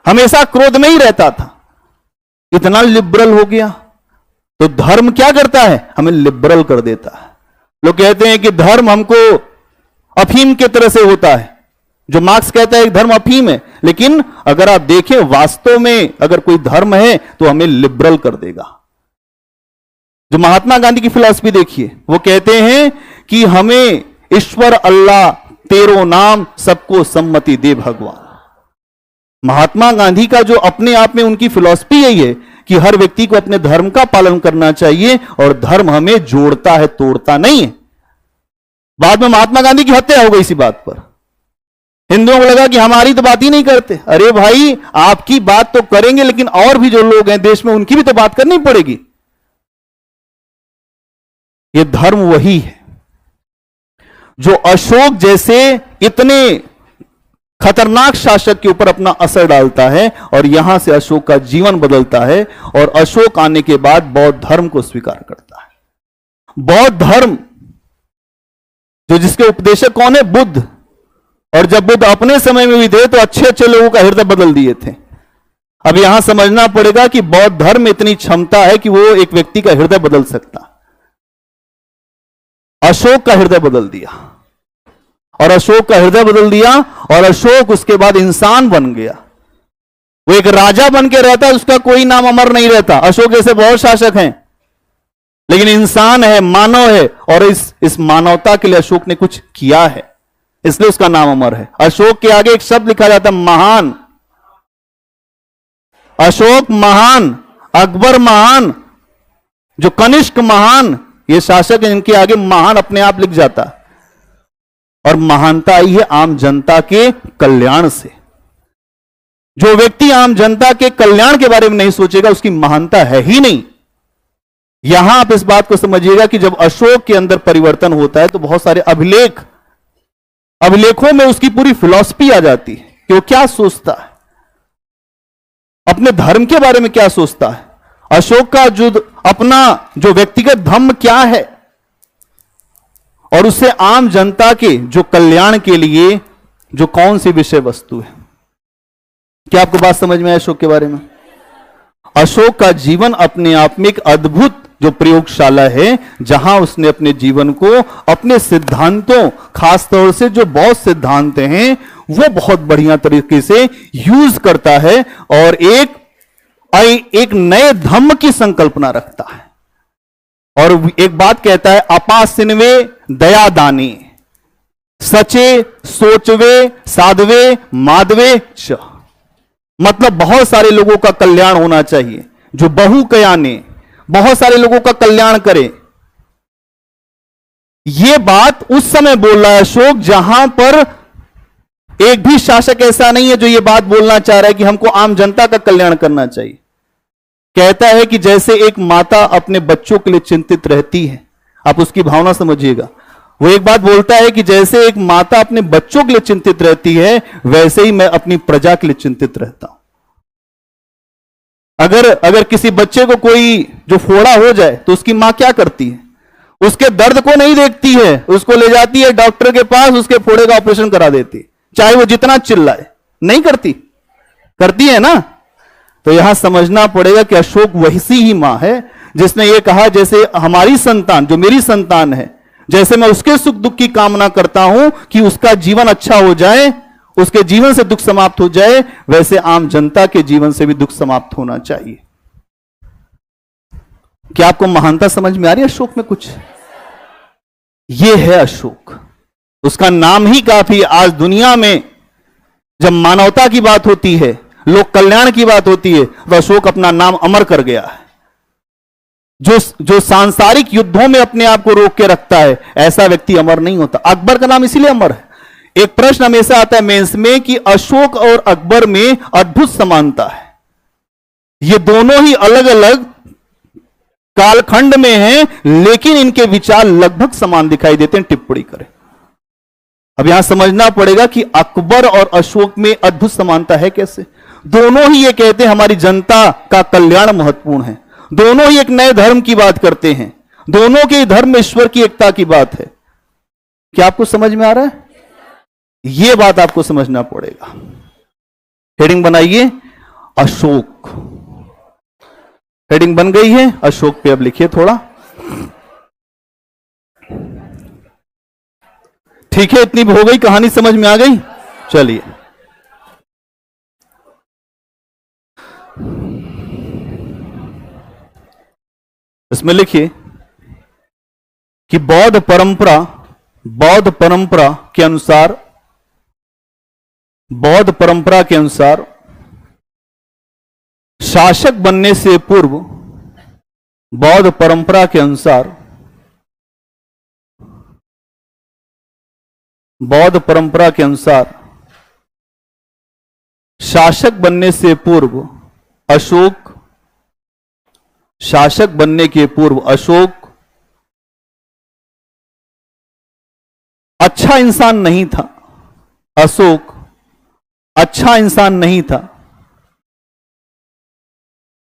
हमेशा क्रोध में ही रहता था, इतना लिबरल हो गया। तो धर्म क्या करता है? हमें लिबरल कर देता है। लोग कहते हैं कि धर्म हमको अफीम की तरह से होता है। जो मार्क्स कहता है धर्म अफीम है, लेकिन अगर आप देखें वास्तव में अगर कोई धर्म है तो हमें लिबरल कर देगा। जो महात्मा गांधी की फिलॉसफी देखिए, वो कहते हैं कि हमें ईश्वर अल्लाह तेरो नाम सबको सम्मति दे भगवान। महात्मा गांधी का जो अपने आप में उनकी फिलॉसफी यही है कि हर व्यक्ति को अपने धर्म का पालन करना चाहिए और धर्म हमें जोड़ता है, तोड़ता नहीं है। बाद में महात्मा गांधी की हत्या हो गई इसी बात पर। हिंदुओं को लगा कि हमारी तो बात ही नहीं करते। अरे भाई, आपकी बात तो करेंगे, लेकिन और भी जो लोग हैं देश में उनकी भी तो बात करनी पड़ेगी। ये धर्म वही है जो अशोक जैसे इतने खतरनाक शासक के ऊपर अपना असर डालता है और यहां से अशोक का जीवन बदलता है और अशोक आने के बाद बौद्ध धर्म को स्वीकार करता है। बौद्ध धर्म जो जिसके उपदेशक कौन है? बुद्ध। और जब बुद्ध अपने समय में भी थे तो अच्छे अच्छे लोगों का हृदय बदल दिए थे। अब यहां समझना पड़ेगा कि बौद्ध धर्म में इतनी क्षमता है कि वो एक व्यक्ति का हृदय बदल सकता। अशोक का हृदय बदल दिया और अशोक का हृदय बदल दिया और अशोक उसके बाद इंसान बन गया। वो एक राजा बन के रहता, उसका कोई नाम अमर नहीं रहता। अशोक जैसे बहुत शासक हैं, लेकिन इंसान है, मानव है, और इस मानवता के लिए अशोक ने कुछ किया है, इसलिए उसका नाम अमर है। अशोक के आगे एक शब्द लिखा जाता है महान। अशोक महान, अकबर महान, जो कनिष्क महान, ये शासक है इनके आगे महान अपने आप लिख जाता। और महानता आई है आम जनता के कल्याण से। जो व्यक्ति आम जनता के कल्याण के बारे में नहीं सोचेगा उसकी महानता है ही नहीं। यहां आप इस बात को समझिएगा कि जब अशोक के अंदर परिवर्तन होता है तो बहुत सारे अभिलेखों में उसकी पूरी फिलॉसफी आ जाती है कि वो क्या सोचता है, अपने धर्म के बारे में क्या सोचता है, अशोक का अपना जो व्यक्तिगत धर्म क्या है, और उससे आम जनता के जो कल्याण के लिए जो कौन सी विषय वस्तु है। क्या आपको बात समझ में आया अशोक के बारे में? अशोक का जीवन अपने आप में एक अद्भुत जो प्रयोगशाला है, जहां उसने अपने जीवन को अपने सिद्धांतों, खासतौर से जो बौद्ध सिद्धांत हैं, वो बहुत बढ़िया तरीके से यूज करता है और एक नए धम्म की संकल्पना रखता है। और एक बात कहता है, अपासिनवे दयादानी सचे सोचवे साधवे माधवे च। मतलब बहुत सारे लोगों का कल्याण होना चाहिए, जो बहु कयाने बहुत सारे लोगों का कल्याण करे। यह बात उस समय बोल रहा है अशोक, जहां पर एक भी शासक ऐसा नहीं है जो यह बात बोलना चाह रहा है कि हमको आम जनता का कल्याण करना चाहिए। कहता है कि जैसे एक माता अपने बच्चों के लिए चिंतित रहती है, आप उसकी भावना समझिएगा। वो एक बात बोलता है कि जैसे एक माता अपने बच्चों के लिए चिंतित रहती है, वैसे ही मैं अपनी प्रजा के लिए चिंतित रहता हूं। अगर किसी बच्चे को कोई जो फोड़ा हो जाए तो उसकी मां क्या करती है? उसके दर्द को नहीं देखती है, उसको ले जाती है डॉक्टर के पास, उसके फोड़े का ऑपरेशन करा देती है, चाहे वो जितना चिल्लाए। नहीं करती? करती है ना? तो यहां समझना पड़ेगा कि अशोक वैसी ही मां है जिसने ये कहा, जैसे हमारी संतान, जो मेरी संतान है, जैसे मैं उसके सुख दुख की कामना करता हूं कि उसका जीवन अच्छा हो जाए, उसके जीवन से दुख समाप्त हो जाए, वैसे आम जनता के जीवन से भी दुख समाप्त होना चाहिए। क्या आपको महानता समझ में आ रही है अशोक में कुछ? ये है अशोक। उसका नाम ही काफी। आज दुनिया में जब मानवता की बात होती है, लोक कल्याण की बात होती है, तो अशोक अपना नाम अमर कर गया है। जो सांसारिक युद्धों में अपने आप को रोक के रखता है, ऐसा व्यक्ति अमर नहीं होता। अकबर का नाम इसीलिए अमर है। एक प्रश्न हमेशा आता है मेंस में कि अशोक और अकबर में अद्भुत समानता है। ये दोनों ही अलग अलग कालखंड में हैं, लेकिन इनके विचार लगभग समान दिखाई देते हैं। टिप्पणी करें। अब यहां समझना पड़ेगा कि अकबर और अशोक में अद्भुत समानता है कैसे। दोनों ही ये कहते हैं हमारी जनता का कल्याण महत्वपूर्ण है। दोनों ही एक नए धर्म की बात करते हैं। दोनों के धर्म में ईश्वर की एकता की बात है। क्या आपको समझ में आ रहा है? यह बात आपको समझना पड़ेगा। हेडिंग बनाइए, अशोक। हेडिंग बन गई है, अशोक पे अब लिखिए थोड़ा। ठीक है, इतनी हो गई, कहानी समझ में आ गई। चलिए, इसमें लिखिए कि बौद्ध परंपरा बौद्ध परंपरा के अनुसार, बौद्ध परंपरा के अनुसार शासक बनने से पूर्व, बौद्ध परंपरा के अनुसार, बौद्ध परंपरा के अनुसार शासक बनने से पूर्व अशोक, शासक बनने के पूर्व अशोक अच्छा इंसान नहीं था। अशोक अच्छा इंसान नहीं था,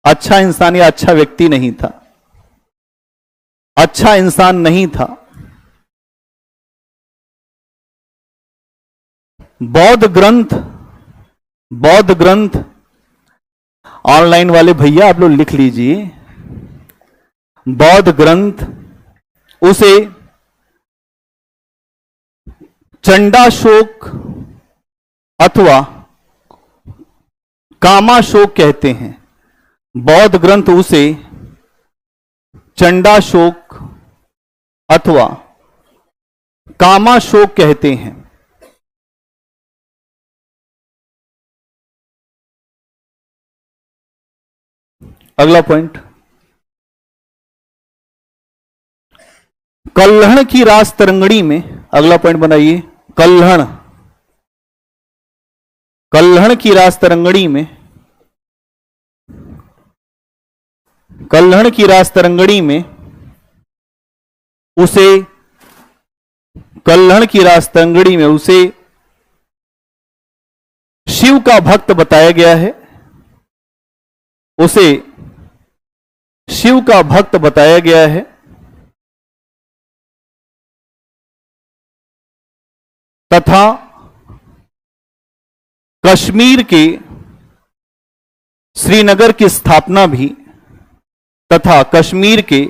अच्छा इंसान या अच्छा व्यक्ति नहीं था, अच्छा इंसान नहीं था। बौद्ध ग्रंथ, बौद्ध ग्रंथ, ऑनलाइन वाले भैया आप लोग लिख लीजिए, बौद्ध ग्रंथ उसे चंडाशोक अथवा कामाशोक कहते हैं। बौद्ध ग्रंथ उसे चंडाशोक अथवा कामाशोक कहते हैं। अगला पॉइंट, कल्हण की रास तरंगणी में, अगला पॉइंट बनाइए, कल्हण, कल्हण की रास तरंगणी में, कल्हण की रास तरंगणी में उसे, कल्हण की रास तरंगणी में उसे शिव का भक्त बताया गया है, उसे शिव का भक्त बताया गया है तथा कश्मीर के श्रीनगर की स्थापना भी, तथा कश्मीर के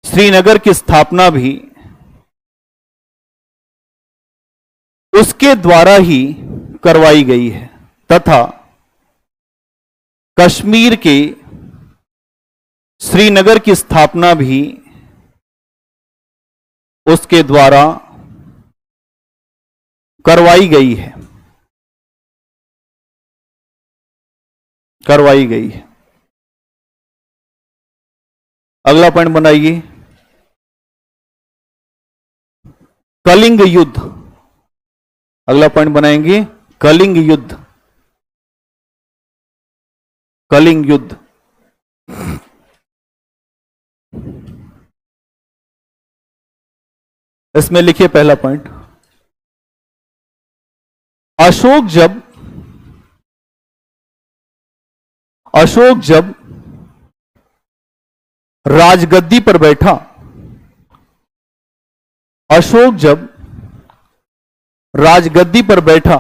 श्रीनगर की स्थापना भी उसके द्वारा ही करवाई गई है, तथा कश्मीर के श्रीनगर की स्थापना भी उसके द्वारा करवाई गई है, करवाई गई है। अगला पॉइंट बनाइए, कलिंग युद्ध, अगला पॉइंट बनाएंगे कलिंग युद्ध, कलिंग युद्ध। इसमें लिखिए पहला पॉइंट, अशोक जब, अशोक जब राजगद्दी पर बैठा, अशोक जब राजगद्दी पर बैठा,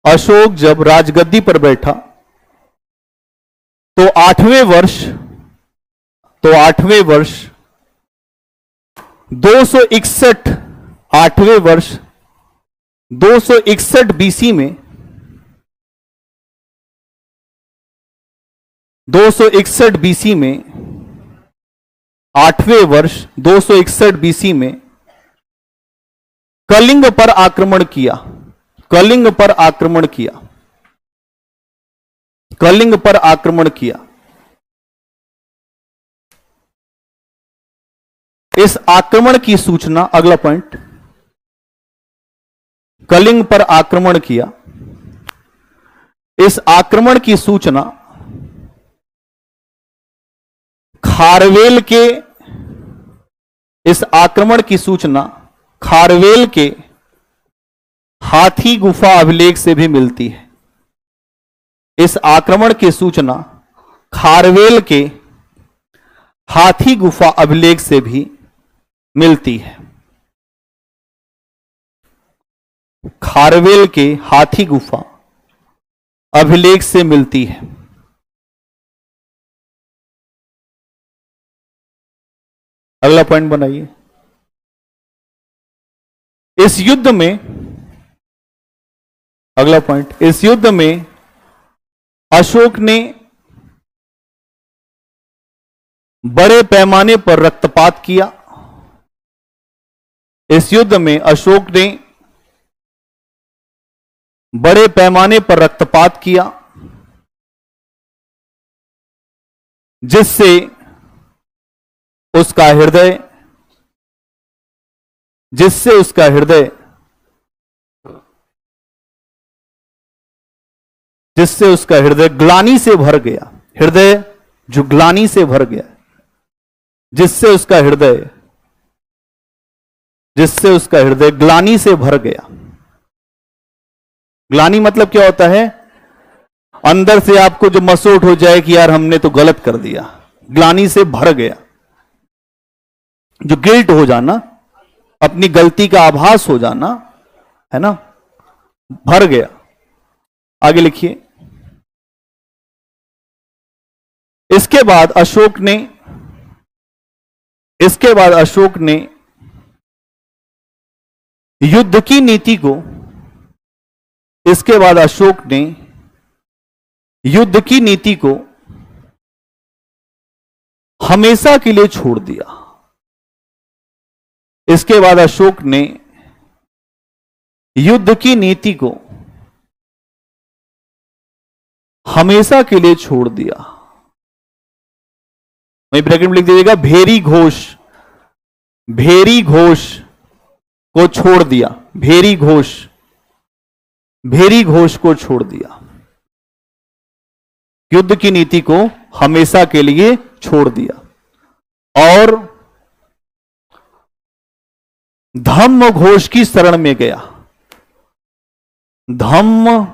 अशोक जब राजगद्दी पर बैठा तो 8वें वर्ष, तो 8वें वर्ष 261, 8वें वर्ष 261 बीसी में, 261 बीसी में, 8वें वर्ष 261 बीसी में कलिंग पर आक्रमण किया, कलिंग पर आक्रमण किया, कलिंग पर आक्रमण किया। इस आक्रमण की सूचना, अगला पॉइंट, कलिंग पर आक्रमण किया, इस आक्रमण की सूचना खारवेल के, इस आक्रमण की सूचना खारवेल के हाथी गुफा अभिलेख से भी मिलती है। इस आक्रमण की सूचना खारवेल के हाथी गुफा अभिलेख से भी मिलती है, खारवेल के हाथी गुफा अभिलेख से मिलती है। अगला पॉइंट बनाइए, इस युद्ध में, अगला पॉइंट, इस युद्ध में अशोक ने बड़े पैमाने पर रक्तपात किया। इस युद्ध में अशोक ने बड़े पैमाने पर रक्तपात किया, जिससे उसका हृदय ग्लानि से भर गया। हृदय जो ग्लानि से भर गया, जिससे उसका हृदय ग्लानि से भर गया। ग्लानि मतलब क्या होता है? अंदर से आपको जो मसोट हो जाए कि यार हमने तो गलत कर दिया। ग्लानि से भर गया, जो गिल्ट हो जाना, अपनी गलती का आभास हो जाना, है ना, भर गया। आगे लिखिए। इसके बाद अशोक ने युद्ध की नीति को हमेशा के लिए छोड़ दिया। इसके बाद अशोक ने युद्ध की नीति को हमेशा के लिए छोड़ दिया। वहीं ब्रैकेट में लिख दीजिएगा, भेरी घोष को छोड़ दिया। भेरी घोष को छोड़ दिया। युद्ध की नीति को हमेशा के लिए छोड़ दिया और धम्म घोष की शरण में गया। धम्म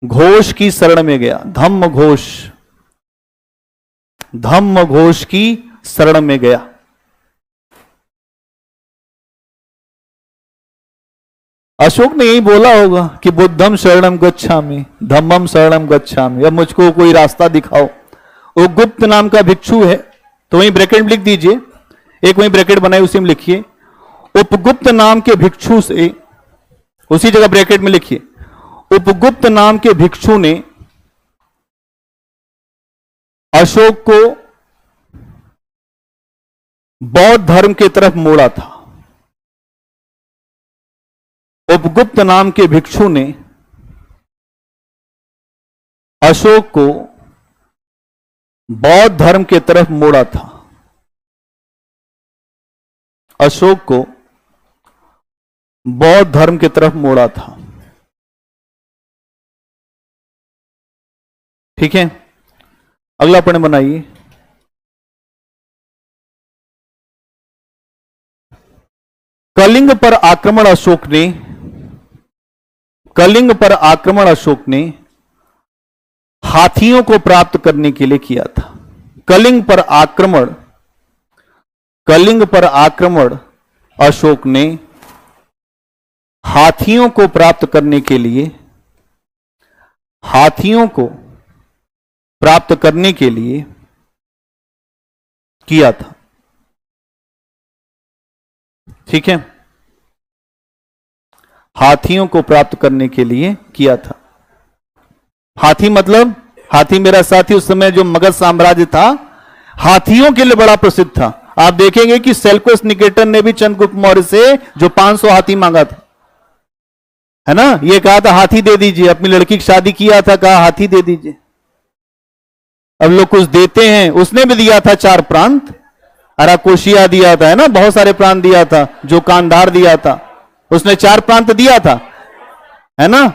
घोष की शरण में गया। धम्म घोष की शरण में गया। अशोक ने यही बोला होगा कि बुद्धम शरणम गच्छामि, धम्मम शरणम गच्छामि, अब मुझको कोई रास्ता दिखाओ। वो गुप्त नाम का भिक्षु है, तो वहीं ब्रैकेट में लिख दीजिए, एक वहीं ब्रैकेट बनाई उसी में लिखिए, उपगुप्त नाम के भिक्षु से, उसी जगह ब्रैकेट में लिखिए, उपगुप्त नाम के भिक्षु ने अशोक को बौद्ध धर्म की तरफ मोड़ा था। उपगुप्त नाम के भिक्षु ने अशोक को बौद्ध धर्म की तरफ मोड़ा था। अशोक को बौद्ध धर्म की तरफ मोड़ा था। ठीक है, अगला पॉइंट बनाइए। कलिंग पर आक्रमण अशोक ने हाथियों को प्राप्त करने के लिए किया था। कलिंग पर आक्रमण अशोक ने हाथियों को प्राप्त करने के लिए किया था। ठीक है, हाथियों को प्राप्त करने के लिए किया था। हाथी मतलब, हाथी मेरा साथी उस समय जो मगध साम्राज्य था, हाथियों के लिए बड़ा प्रसिद्ध था। आप देखेंगे कि सेल्यूकस निकेटर ने भी चंद्रगुप्त मौर्य से जो 500 हाथी मांगा था, है ना, ये कहा था हाथी दे दीजिए। अपनी लड़की की शादी किया था, कहा हाथी दे दीजिए। अब लोग कुछ देते हैं। उसने भी दिया था 4 प्रांत, अराकोशिया दिया था, है ना, बहुत सारे प्रांत दिया था, जो कांधार दिया था, उसने 4 प्रांत दिया था, है ना।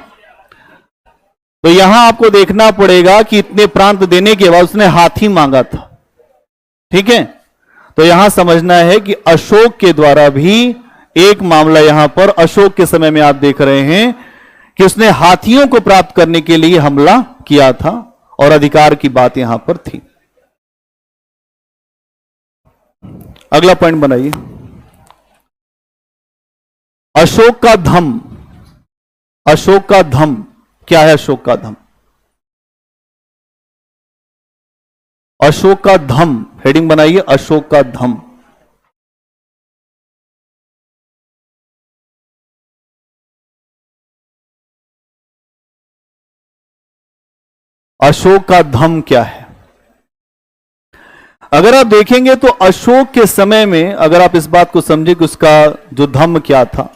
तो यहां आपको देखना पड़ेगा कि इतने प्रांत देने के बाद उसने हाथी मांगा था। ठीक है, तो यहां समझना है कि अशोक के द्वारा भी एक मामला यहां पर अशोक के समय में आप देख रहे हैं कि उसने हाथियों को प्राप्त करने के लिए हमला किया था और अधिकार की बात यहां पर थी। अगला पॉइंट बनाइए। अशोक का धम क्या है? अशोक का धम, अशोक का धम, हेडिंग बनाइए, अशोक का धम। अशोक का धम क्या है? अगर आप देखेंगे तो अशोक के समय में, अगर आप इस बात को समझे कि उसका जो धम्म क्या था,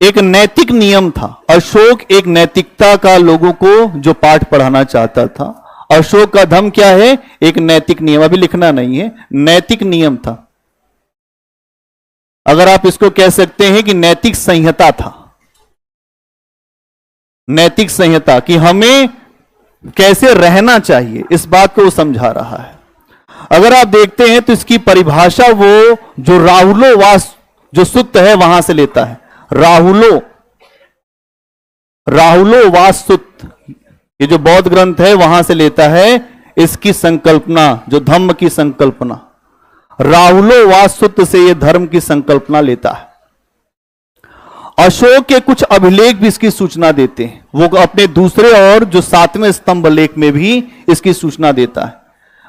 एक नैतिक नियम था। अशोक एक नैतिकता का लोगों को जो पाठ पढ़ाना चाहता था। अशोक का धम्म क्या है? एक नैतिक नियम, अभी लिखना नहीं है, नैतिक नियम था। अगर आप इसको कह सकते हैं कि नैतिक संहिता था। नैतिक संहिता कि हमें कैसे रहना चाहिए, इस बात को वो समझा रहा है। अगर आप देखते हैं तो इसकी परिभाषा वो जो राहुलो वास जो सूत्र है वहां से लेता है। राहुलो वास सूत्र, ये जो बौद्ध ग्रंथ है वहां से लेता है इसकी संकल्पना, जो धम्म की संकल्पना। राहुलो वास सूत्र से ये धर्म की संकल्पना लेता है। अशोक के कुछ अभिलेख भी इसकी सूचना देते हैं। वो अपने दूसरे और जो 7वें स्तंभ लेख में भी इसकी सूचना देता है।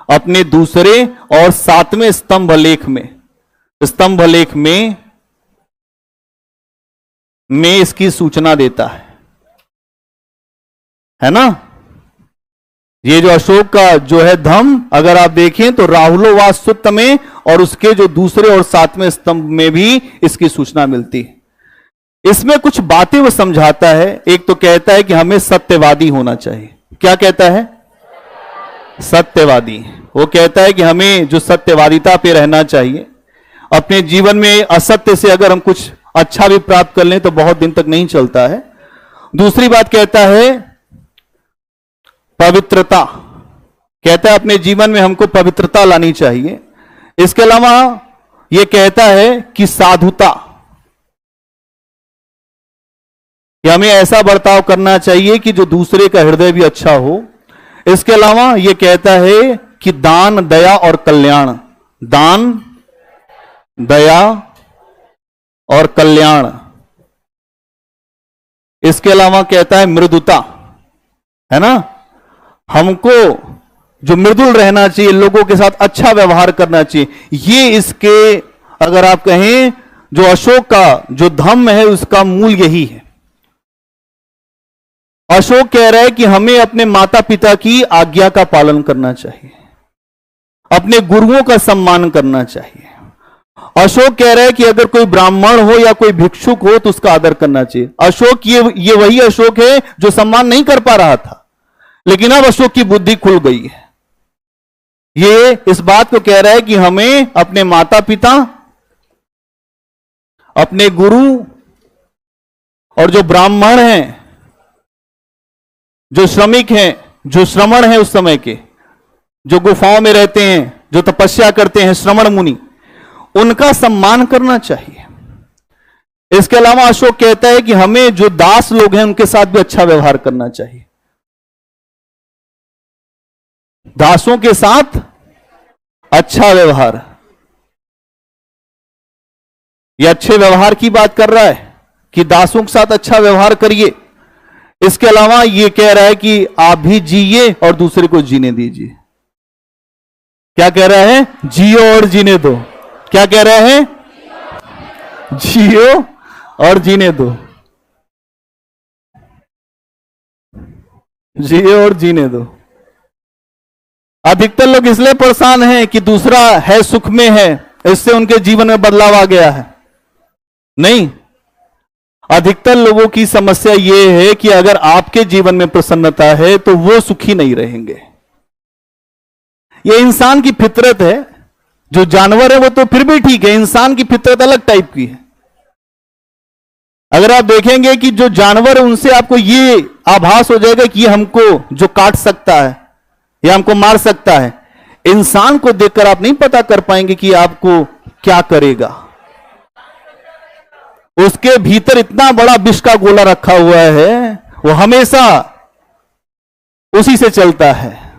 अपने दूसरे और 7वें स्तंभ लेख में इसकी सूचना देता है ना। ये जो अशोक का जो है धम्म, अगर आप देखें तो राहुलोवास सूत्र में और उसके जो दूसरे और 7वें स्तंभ में भी इसकी सूचना मिलती है। इसमें कुछ बातें वो समझाता है। एक तो कहता है कि हमें सत्यवादी होना चाहिए। क्या कहता है? सत्यवादी। वो कहता है कि हमें जो सत्यवादिता पे रहना चाहिए। अपने जीवन में असत्य से अगर हम कुछ अच्छा भी प्राप्त कर लें तो बहुत दिन तक नहीं चलता है। दूसरी बात कहता है पवित्रता। कहता है अपने जीवन में हमको पवित्रता लानी चाहिए। इसके अलावा यह कहता है कि साधुता, कि हमें ऐसा बर्ताव करना चाहिए कि जो दूसरे का हृदय भी अच्छा हो। इसके अलावा यह कहता है कि दान, दया और कल्याण, दान, दया और कल्याण। इसके अलावा कहता है मृदुता, है ना। हमको जो मृदुल रहना चाहिए, लोगों के साथ अच्छा व्यवहार करना चाहिए। ये इसके अगर आप कहें जो अशोक का जो धम्म है उसका मूल यही है। अशोक कह रहा है कि हमें अपने माता पिता की आज्ञा का पालन करना चाहिए, अपने गुरुओं का सम्मान करना चाहिए। अशोक कह रहा है कि अगर कोई ब्राह्मण हो या कोई भिक्षुक हो तो उसका आदर करना चाहिए। अशोक ये वही अशोक है जो सम्मान नहीं कर पा रहा था, लेकिन अब अशोक की बुद्धि खुल गई है। ये इस बात को कह रहा है कि हमें अपने माता पिता, अपने गुरु और जो ब्राह्मण हैं, जो श्रमिक हैं, जो श्रमण हैं उस समय के, जो गुफाओं में रहते हैं, जो तपस्या करते हैं, श्रमण मुनि, उनका सम्मान करना चाहिए। इसके अलावा अशोक कहता है कि हमें जो दास लोग हैं उनके साथ भी अच्छा व्यवहार करना चाहिए। दासों के साथ अच्छा व्यवहार, यह अच्छे व्यवहार की बात कर रहा है कि दासों के साथ अच्छा व्यवहार करिए। इसके अलावा यह कह रहा है कि आप भी जिए और दूसरे को जीने दीजिए। क्या कह रहा है? जियो और जीने दो। क्या कह रहा है? जियो और जीने दो, जियो और जीने दो। अधिकतर लोग इसलिए परेशान हैं कि दूसरा है सुख में है, इससे उनके जीवन में बदलाव आ गया है। नहीं, अधिकतर लोगों की समस्या यह है कि अगर आपके जीवन में प्रसन्नता है तो वो सुखी नहीं रहेंगे। यह इंसान की फितरत है। जो जानवर है वो तो फिर भी ठीक है, इंसान की फितरत अलग टाइप की है। अगर आप देखेंगे कि जो जानवर है उनसे आपको ये आभास हो जाएगा कि ये हमको जो काट सकता है या हमको मार सकता है। इंसान को देखकर आप नहीं पता कर पाएंगे कि आपको क्या करेगा। उसके भीतर इतना बड़ा विष का गोला रखा हुआ है, वो हमेशा उसी से चलता है।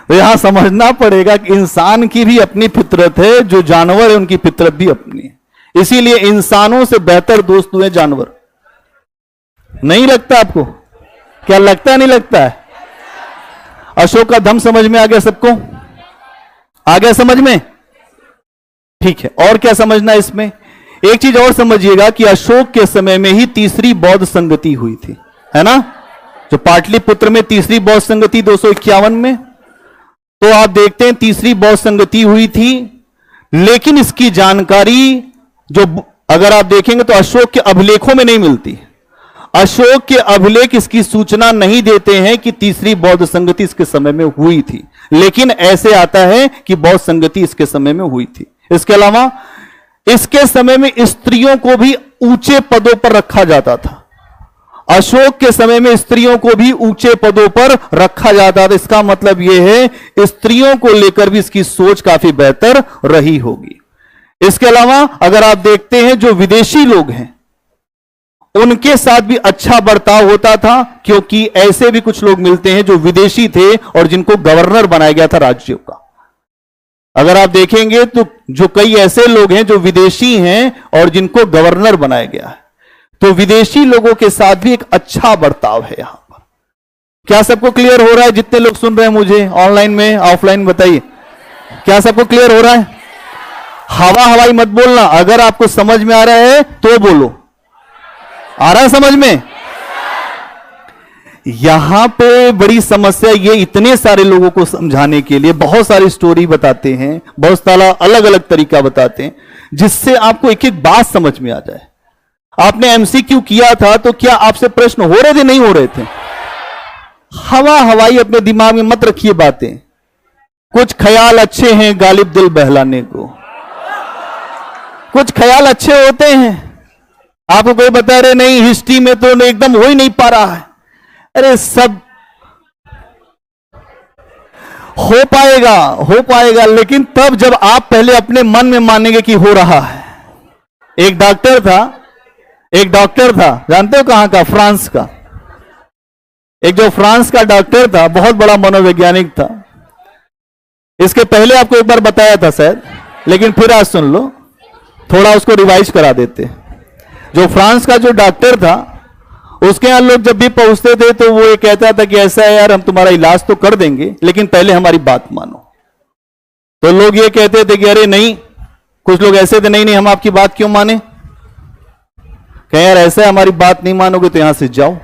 तो यहां समझना पड़ेगा कि इंसान की भी अपनी फितरत है, जो जानवर है उनकी फितरत भी अपनी है। इसीलिए इंसानों से बेहतर दोस्त हुए जानवर। नहीं लगता आपको? क्या लगता है? नहीं लगता है? अशोक का धम्म समझ में आ गया सबको? आ गया समझ में? ठीक है। और क्या समझना इसमें? एक चीज और समझिएगा कि अशोक के समय में ही तीसरी बौद्ध संगति हुई थी, है ना। जो पाटलिपुत्र में तीसरी बौद्ध संगति 251 में, तो आप देखते हैं तीसरी बौद्ध संगति हुई थी, लेकिन इसकी जानकारी जो अगर आप देखेंगे तो अशोक के अभिलेखों में नहीं मिलती। अशोक के अभिलेख इसकी सूचना नहीं देते हैं कि तीसरी बौद्ध संगति इसके समय में हुई थी, लेकिन ऐसे आता है कि बौद्ध संगति इसके समय में हुई थी। इसके अलावा इसके समय में स्त्रियों को भी ऊंचे पदों पर रखा जाता था। अशोक के समय में स्त्रियों को भी ऊंचे पदों पर रखा जाता था। इसका मतलब यह है स्त्रियों को लेकर भी इसकी सोच काफी बेहतर रही होगी। इसके अलावा अगर आप देखते हैं जो विदेशी लोग हैं उनके साथ भी अच्छा बर्ताव होता था, क्योंकि ऐसे भी कुछ लोग मिलते हैं जो विदेशी थे और जिनको गवर्नर बनाया गया था राज्यों का। अगर आप देखेंगे तो जो कई ऐसे लोग हैं जो विदेशी हैं और जिनको गवर्नर बनाया गया है, तो विदेशी लोगों के साथ भी एक अच्छा बर्ताव है यहां पर। क्या सबको क्लियर हो रहा है? जितने लोग सुन रहे हैं मुझे ऑनलाइन में ऑफलाइन, बताइए क्या सबको क्लियर हो रहा है? हवा हवाई मत बोलना, अगर आपको समझ में आ रहा है तो बोलो। आ रहा है समझ में? यहां पे बड़ी समस्या ये, इतने सारे लोगों को समझाने के लिए बहुत सारी स्टोरी बताते हैं, बहुत सारा अलग अलग तरीका बताते हैं, जिससे आपको एक एक बात समझ में आ जाए। आपने एमसीक्यू किया था तो क्या आपसे प्रश्न हो रहे थे? नहीं हो रहे थे। हवा हवाई अपने दिमाग में मत रखिए बातें। कुछ ख्याल अच्छे हैं गालिब दिल बहलाने को, कुछ ख्याल अच्छे होते हैं। आपको कोई बता रहे नहीं हिस्ट्री में तो एकदम हो ही नहीं पा रहा है, अरे सब हो पाएगा, लेकिन तब जब आप पहले अपने मन में मानेंगे कि हो रहा है। एक डॉक्टर था, जानते हो कहां का? फ्रांस का। एक जो फ्रांस का डॉक्टर था, बहुत बड़ा मनोवैज्ञानिक था। इसके पहले आपको एक बार बताया था शायद, लेकिन फिर आज सुन लो, थोड़ा उसको रिवाइज करा देते। जो फ्रांस का जो डॉक्टर था, उसके यहां लोग जब भी पहुंचते थे तो वो ये कहता था कि ऐसा है यार, हम तुम्हारा इलाज तो कर देंगे लेकिन पहले हमारी बात मानो। तो लोग ये कहते थे कि अरे नहीं, कुछ लोग ऐसे थे, नहीं हम आपकी बात क्यों माने? कहें यार ऐसा है, हमारी बात नहीं मानोगे तो यहां से जाओ।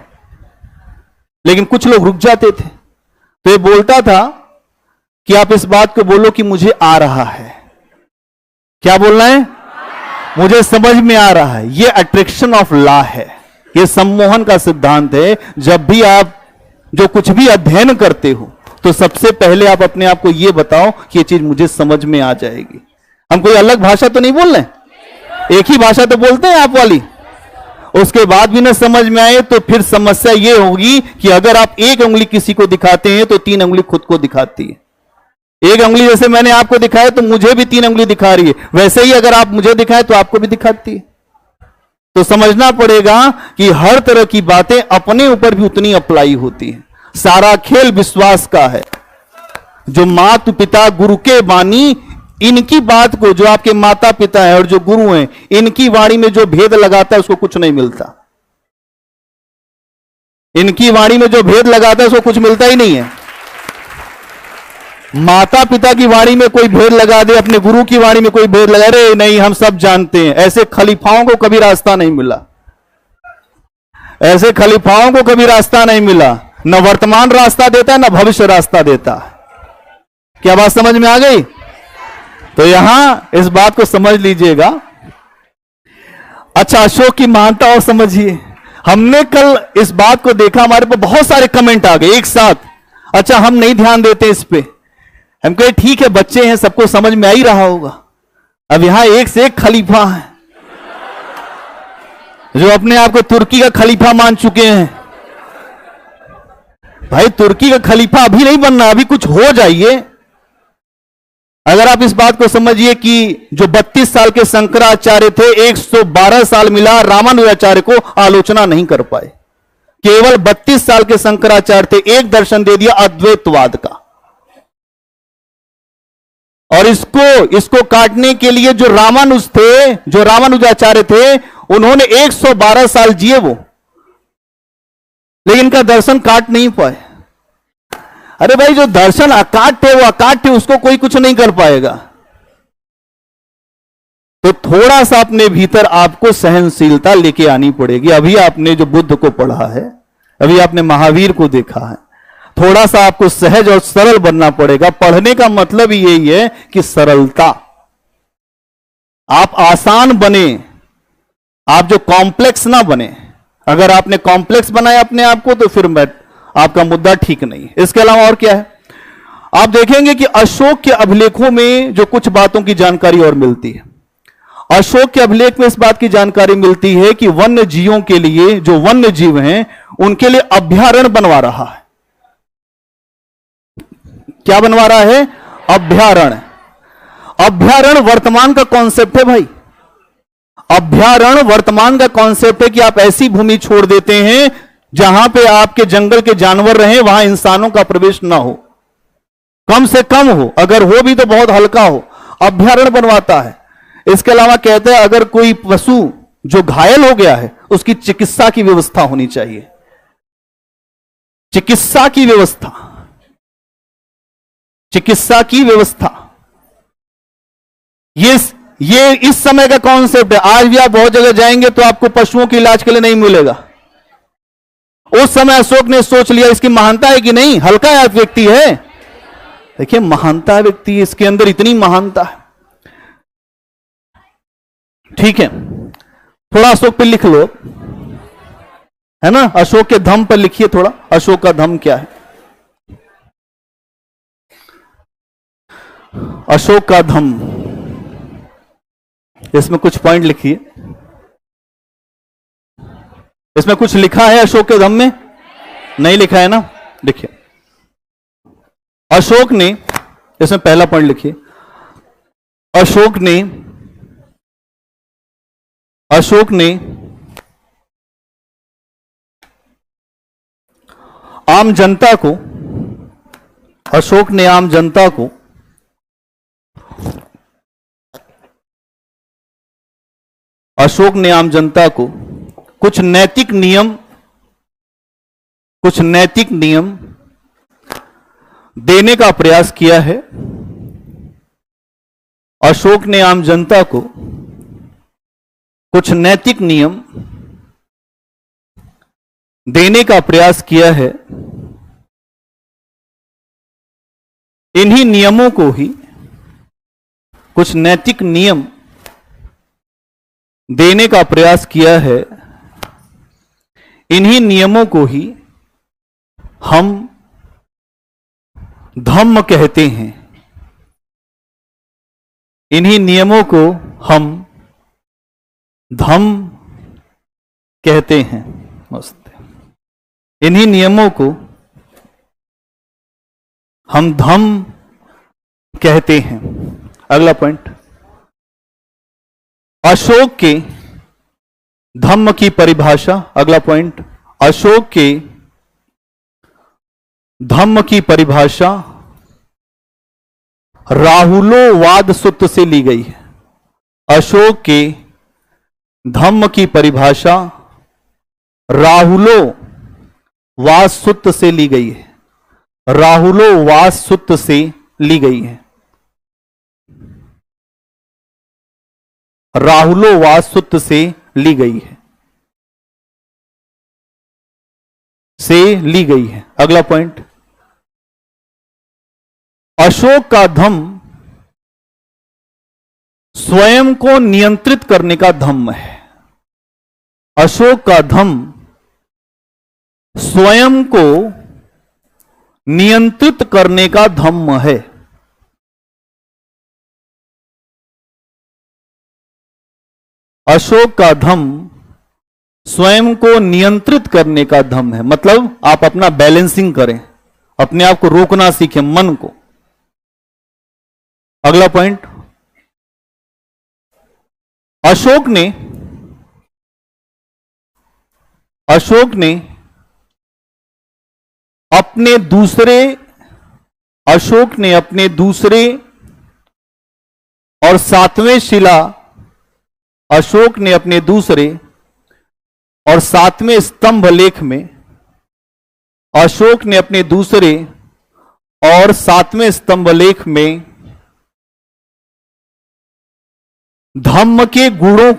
लेकिन कुछ लोग रुक जाते थे। तो ये बोलता था कि आप इस बात को बोलो कि मुझे आ रहा है। क्या बोलना है? मुझे समझ में आ रहा है। ये अट्रैक्शन ऑफ लॉ है, ये सम्मोहन का सिद्धांत है। जब भी आप जो कुछ भी अध्ययन करते हो तो सबसे पहले आप अपने आप को यह बताओ कि ये चीज मुझे समझ में आ जाएगी। हम कोई अलग भाषा तो नहीं बोल रहे, एक ही भाषा तो बोलते हैं आप वाली। उसके बाद भी ना समझ में आए तो फिर समस्या यह होगी कि अगर आप एक उंगली किसी को दिखाते हैं तो 3 उंगली खुद को दिखाती है। एक उंगली जैसे मैंने आपको दिखाया तो मुझे भी 3 उंगली दिखा रही है, वैसे ही अगर आप मुझे दिखाएं तो आपको भी दिखाती है। तो समझना पड़ेगा कि हर तरह की बातें अपने ऊपर भी उतनी अप्लाई होती है। सारा खेल विश्वास का है। जो माता पिता गुरु के वाणी, इनकी बात को, जो आपके माता पिता हैं और जो गुरु हैं, इनकी वाणी में जो भेद लगाता है उसको कुछ नहीं मिलता। इनकी वाणी में जो भेद लगाता है उसको कुछ मिलता ही नहीं है। माता पिता की वाणी में कोई भेद लगा दे, अपने गुरु की वाणी में कोई भेद लगा, अरे नहीं हम सब जानते हैं। ऐसे खलीफाओं को कभी रास्ता नहीं मिला, ऐसे खलीफाओं को कभी रास्ता नहीं मिला। न वर्तमान रास्ता देता है, न भविष्य रास्ता देता है। क्या बात समझ में आ गई? तो यहां इस बात को समझ लीजिएगा। अच्छा, अशोक की महानता और समझिए। हमने कल इस बात को देखा, हमारे पर बहुत सारे कमेंट आ गए एक साथ। अच्छा, हम नहीं ध्यान देते इस पे। हम कहे ठीक है, बच्चे हैं, सबको समझ में आ ही रहा होगा। अब यहां एक से एक खलीफा है जो अपने आप को तुर्की का खलीफा मान चुके हैं। भाई, तुर्की का खलीफा अभी नहीं बनना, अभी कुछ हो जाइए। अगर आप इस बात को समझिए कि जो 32 साल के शंकराचार्य थे, 112 साल मिला रामानुजाचार्य को, आलोचना नहीं कर पाए। केवल 32 साल के शंकराचार्य थे, एक दर्शन दे दिया अद्वैतवाद का। और इसको काटने के लिए जो रामानुजाचार्य थे, उन्होंने 112 साल जिए वो, लेकिन इनका दर्शन काट नहीं पाए। अरे भाई, जो दर्शन अकाट थे वो अकाट थे, उसको कोई कुछ नहीं कर पाएगा। तो थोड़ा सा अपने भीतर आपको सहनशीलता लेके आनी पड़ेगी। अभी आपने जो बुद्ध को पढ़ा है, अभी आपने महावीर को देखा है, थोड़ा सा आपको सहज और सरल बनना पड़ेगा। पढ़ने का मतलब ही यही है कि सरलता, आप आसान बने, आप जो कॉम्प्लेक्स ना बने। अगर आपने कॉम्प्लेक्स बनाया अपने आप को तो फिर आपका मुद्दा ठीक नहीं है। इसके अलावा और क्या है, आप देखेंगे कि अशोक के अभिलेखों में जो कुछ बातों की जानकारी और मिलती है। अशोक के अभिलेख में इस बात की जानकारी मिलती है कि वन्य जीवों के लिए, जो वन्य जीव हैं उनके लिए अभयारण्य बनवा रहा है। क्या बनवा रहा है? अभयारण्य। अभयारण्य वर्तमान का कॉन्सेप्ट है भाई। अभयारण्य वर्तमान का कॉन्सेप्ट है कि आप ऐसी भूमि छोड़ देते हैं जहां पे आपके जंगल के जानवर रहे, वहां इंसानों का प्रवेश ना हो, कम से कम हो, अगर हो भी तो बहुत हल्का हो। अभयारण्य बनवाता है। इसके अलावा कहते हैं अगर कोई पशु जो घायल हो गया है उसकी चिकित्सा की व्यवस्था होनी चाहिए। चिकित्सा की व्यवस्था, चिकित्सा की व्यवस्था, ये इस समय का कॉन्सेप्ट है। आज भी आप बहुत जगह जाएंगे तो आपको पशुओं के इलाज के लिए नहीं मिलेगा। उस समय अशोक ने सोच लिया इसकी महानता है कि नहीं, हल्का व्यक्ति है। देखिए महानता व्यक्ति, इसके अंदर इतनी महानता है। ठीक है, थोड़ा अशोक पे लिख लो, है ना, अशोक के धम्म पर लिखिए थोड़ा। अशोक का धम्म क्या है? अशोक का धम्म, इसमें कुछ पॉइंट लिखिए। इसमें कुछ लिखा है अशोक के धम्म में? नहीं लिखा है ना। देखिए अशोक ने, इसमें पहला पॉइंट लिखिए, अशोक ने आम जनता को, अशोक ने आम जनता को कुछ नैतिक नियम देने का प्रयास किया है। अशोक ने आम जनता को कुछ नैतिक नियम देने का प्रयास किया है। इन्हीं नियमों को ही, कुछ नैतिक नियम देने का प्रयास किया है, इन्हीं नियमों को ही हम धम्म कहते हैं। इन्हीं नियमों को हम धम्म कहते हैं। मस्त। इन्हीं नियमों को हम धम्म कहते हैं। अगला पॉइंट, अशोक के धम्म की परिभाषा। अगला पॉइंट, अशोक के धम्म की परिभाषा राहुलोवाद सूत्र से ली गई है। अशोक के धम्म की परिभाषा राहुलोवाद सूत्र से ली गई है। राहुलोवाद सूत्र से ली गई है। राहुलोवाद सूत्र से ली गई है, ली गई है। अगला पॉइंट, अशोक का धम्म स्वयं को नियंत्रित करने का धम्म है। अशोक का धम्म स्वयं को नियंत्रित करने का धम्म है। अशोक का धम्म स्वयं को नियंत्रित करने का धम्म है। मतलब आप अपना बैलेंसिंग करें, अपने आप को रोकना सीखें, मन को। अगला पॉइंट, अशोक ने अपने दूसरे और सातवें शिला, अशोक ने अपने दूसरे और सातवें स्तंभ लेख में, अशोक ने अपने दूसरे और सातवें स्तंभ लेख में धम्म के गुणों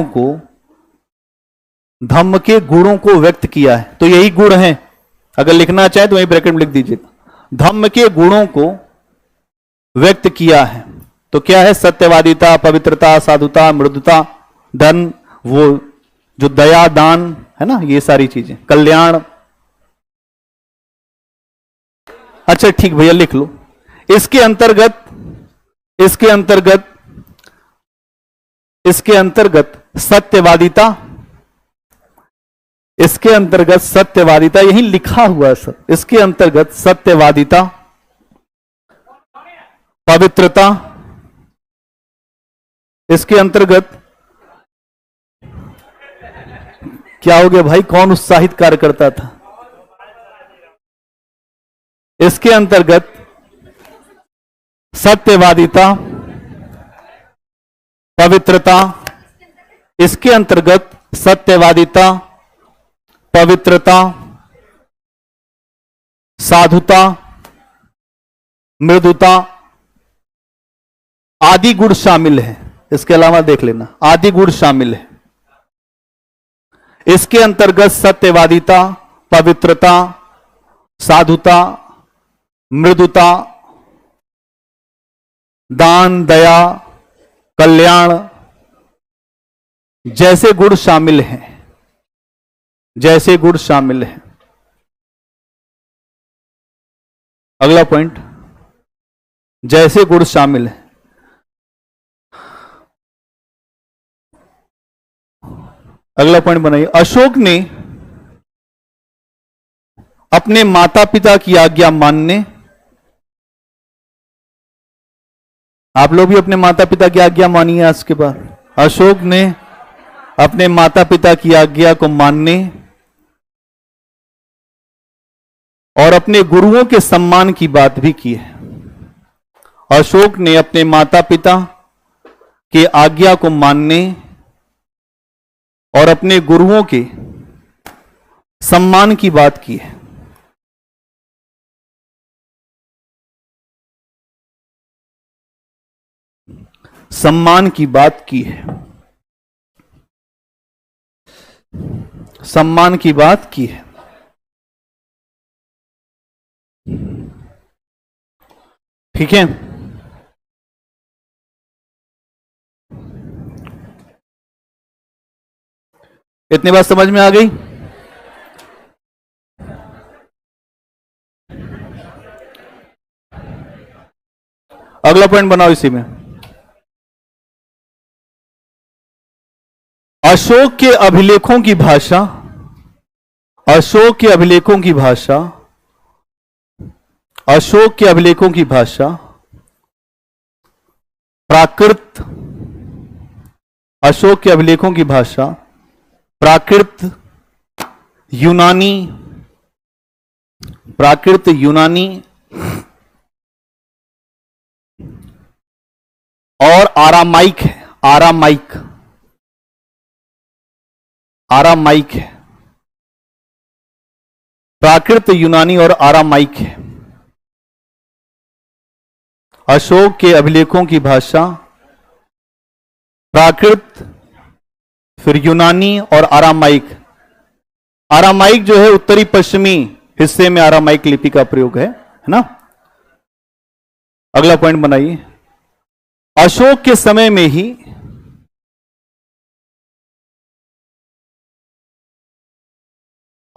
को, धम्म के गुणों को व्यक्त किया है, तो यही गुण है। अगर लिखना चाहे तो वही ब्रैकेट में लिख दीजिएगा, धम्म के गुणों को व्यक्त किया है। तो क्या है? सत्यवादिता, पवित्रता, साधुता, मृदुता, धन, वो जो दया, दान है ना, ये सारी चीजें, कल्याण। अच्छा ठीक भैया लिख लो। इसके अंतर्गत सत्यवादिता, इसके अंतर्गत सत्यवादिता, यही लिखा हुआ है सर। इसके अंतर्गत सत्यवादिता, पवित्रता, इसके अंतर्गत क्या हो गया भाई? कौन उत्साहित कार्य करता था? इसके अंतर्गत सत्यवादिता, पवित्रता, इसके अंतर्गत सत्यवादिता, पवित्रता, साधुता, मृदुता आदि गुण शामिल है। इसके अलावा देख लेना, आदि गुण शामिल है। इसके अंतर्गत सत्यवादिता, पवित्रता, साधुता, मृदुता, दान, दया, कल्याण जैसे गुण शामिल हैं, जैसे गुण शामिल हैं। अगला पॉइंट, जैसे गुण शामिल है। अगला पॉइंट बनाइए, अशोक ने अपने माता पिता की आज्ञा मानने, आप लोग भी अपने माता पिता की आज्ञा मानिए आज के बाद। अशोक ने अपने माता पिता की आज्ञा को मानने और अपने गुरुओं के सम्मान की बात भी की है। अशोक ने अपने माता पिता के आज्ञा को मानने और अपने गुरुओं के सम्मान की बात की है। सम्मान की बात की है, सम्मान की बात की है। ठीक है, इतनी बात समझ में आ गई? अगला पॉइंट बनाओ इसी में। अशोक के अभिलेखों की भाषा, अशोक के अभिलेखों की भाषा, अशोक के अभिलेखों की भाषा प्राकृत, अशोक के अभिलेखों की भाषा प्राकृत, यूनानी, प्राकृत, यूनानी और आरामाइक है। आरामाइक, आरामाइक है। प्राकृत, यूनानी और आरामाइक है। अशोक के अभिलेखों की भाषा प्राकृत, फिर यूनानी और आरामाइक। आरामाइक जो है उत्तरी पश्चिमी हिस्से में आरामाइक लिपि का प्रयोग है ना। अगला पॉइंट बनाइए, अशोक के समय में ही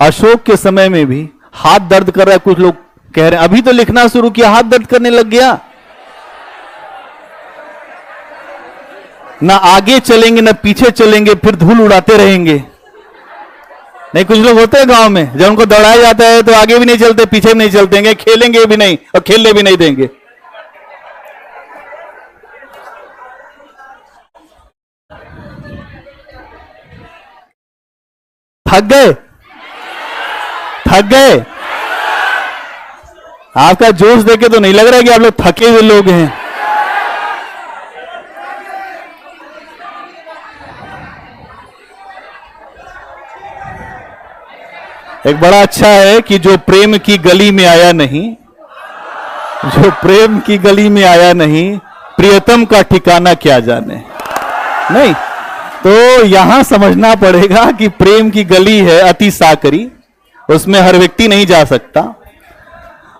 अशोक के समय में भी हाथ दर्द कर रहा है, कुछ लोग कह रहे हैं अभी तो लिखना शुरू किया हाथ दर्द करने लग गया। ना आगे चलेंगे ना पीछे चलेंगे, फिर धूल उड़ाते रहेंगे। नहीं, कुछ लोग होते हैं गांव में, जब उनको दौड़ाया जाता है तो आगे भी नहीं चलते, पीछे भी नहीं चलते, खेलेंगे भी नहीं और खेलने भी नहीं देंगे। थक गए? थक गए? आपका जोश देखे तो नहीं लग रहा है कि आप लोग थके हुए लोग हैं। एक बड़ा अच्छा है कि जो प्रेम की गली में आया नहीं, जो प्रेम की गली में आया नहीं, प्रियतम का ठिकाना क्या जाने। नहीं, तो यहां समझना पड़ेगा कि प्रेम की गली है अति साकरी, उसमें हर व्यक्ति नहीं जा सकता।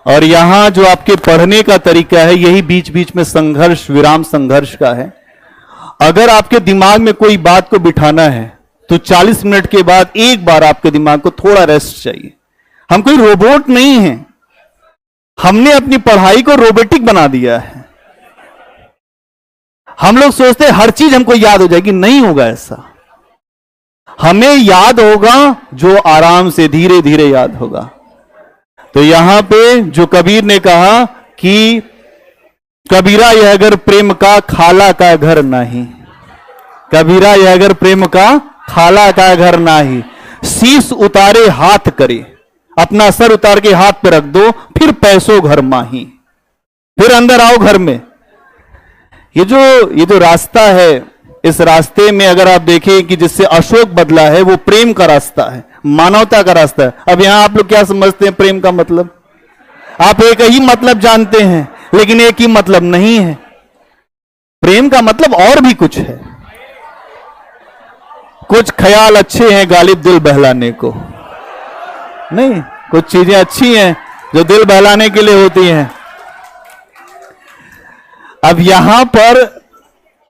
और यहां जो आपके पढ़ने का तरीका है यही बीच बीच में संघर्ष, विराम संघर्ष का है। अगर आपके दिमाग में कोई बात को बिठाना है तो 40 मिनट के बाद एक बार आपके दिमाग को थोड़ा रेस्ट चाहिए। हम कोई रोबोट नहीं हैं, हमने अपनी पढ़ाई को रोबोटिक बना दिया है। हम लोग सोचते हैं हर चीज हमको याद हो जाएगी, नहीं होगा ऐसा। हमें याद होगा जो आराम से धीरे धीरे याद होगा। तो यहां पे जो कबीर ने कहा कि कबीरा यह अगर प्रेम का खाला का घर नहीं, कबीरा यह अगर प्रेम का खाला का घर नाही, शीश उतारे हाथ करे, अपना सर उतार के हाथ पे रख दो, फिर पैसों घर माही, फिर अंदर आओ घर में। ये जो रास्ता है, इस रास्ते में अगर आप देखें कि जिससे अशोक बदला है वो प्रेम का रास्ता है, मानवता का रास्ता है। अब यहां आप लोग क्या समझते हैं प्रेम का मतलब? आप एक ही मतलब जानते हैं, लेकिन एक ही मतलब नहीं है। प्रेम का मतलब और भी कुछ है। कुछ ख्याल अच्छे हैं गालिब दिल बहलाने को, नहीं, कुछ चीजें अच्छी हैं जो दिल बहलाने के लिए होती हैं। अब यहां पर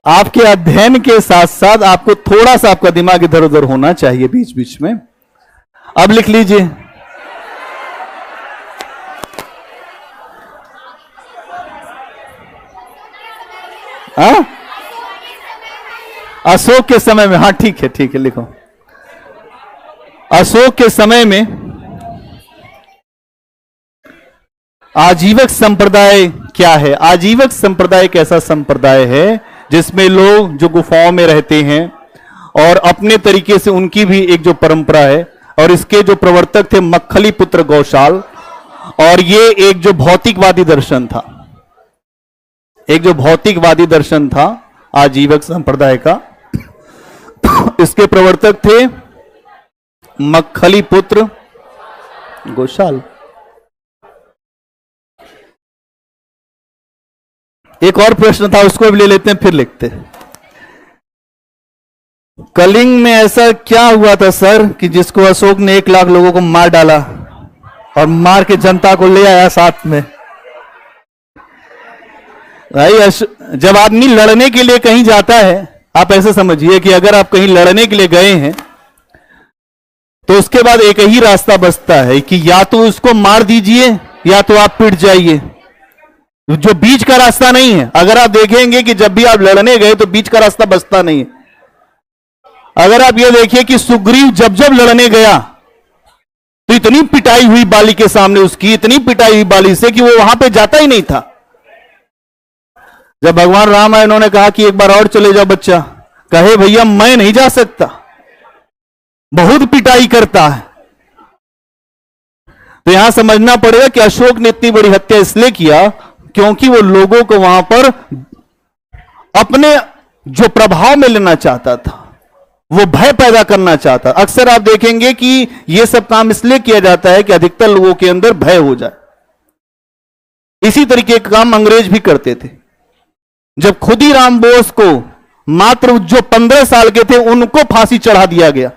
आपके अध्ययन के साथ साथ आपको थोड़ा सा आपका दिमाग इधर उधर होना चाहिए बीच बीच में। अब लिख लीजिए, हाँ, अशोक के समय में, हाँ ठीक है लिखो। अशोक के समय में आजीवक संप्रदाय क्या है? आजीवक संप्रदाय एक ऐसा संप्रदाय है जिसमें लोग जो गुफाओं में रहते हैं और अपने तरीके से उनकी भी एक जो परंपरा है, और इसके जो प्रवर्तक थे मक्खली पुत्र गौशाल, और ये एक जो भौतिकवादी दर्शन था, एक जो भौतिकवादी दर्शन था आजीवक संप्रदाय का, इसके प्रवर्तक थे मक्खली पुत्र गौशाल। एक और प्रश्न था, उसको भी ले लेते हैं फिर लिखते हैं। कलिंग में ऐसा क्या हुआ था सर कि जिसको अशोक ने 1 लाख लोगों को मार डाला और मार के जनता को ले आया साथ में? भाई जब आदमी लड़ने के लिए कहीं जाता है, आप ऐसे समझिए कि अगर आप कहीं लड़ने के लिए गए हैं तो उसके बाद एक ही रास्ता बचता है कि या तो उसको मार दीजिए या तो आप पिट जाइए। जो बीच का रास्ता नहीं है। अगर आप देखेंगे कि जब भी आप लड़ने गए तो बीच का रास्ता बचता नहीं है। अगर आप ये देखिए कि सुग्रीव जब जब लड़ने गया तो इतनी पिटाई हुई बाली के सामने, उसकी इतनी पिटाई हुई बाली से कि वो वहां पे जाता ही नहीं था। जब भगवान राम आए, उन्होंने कहा कि एक बार और चले जाओ बच्चा, कहे भैया मैं नहीं जा सकता, बहुत पिटाई करता है। तो यहां समझना पड़ेगा कि अशोक ने इतनी बड़ी हत्या इसलिए किया क्योंकि वो लोगों को वहां पर अपने जो प्रभाव में लेना चाहता था, वो भय पैदा करना चाहता। अक्सर आप देखेंगे कि यह सब काम इसलिए किया जाता है कि अधिकतर लोगों के अंदर भय हो जाए। इसी तरीके का काम अंग्रेज भी करते थे। जब खुदीराम बोस को मात्र जो 15 साल के थे उनको फांसी चढ़ा दिया गया,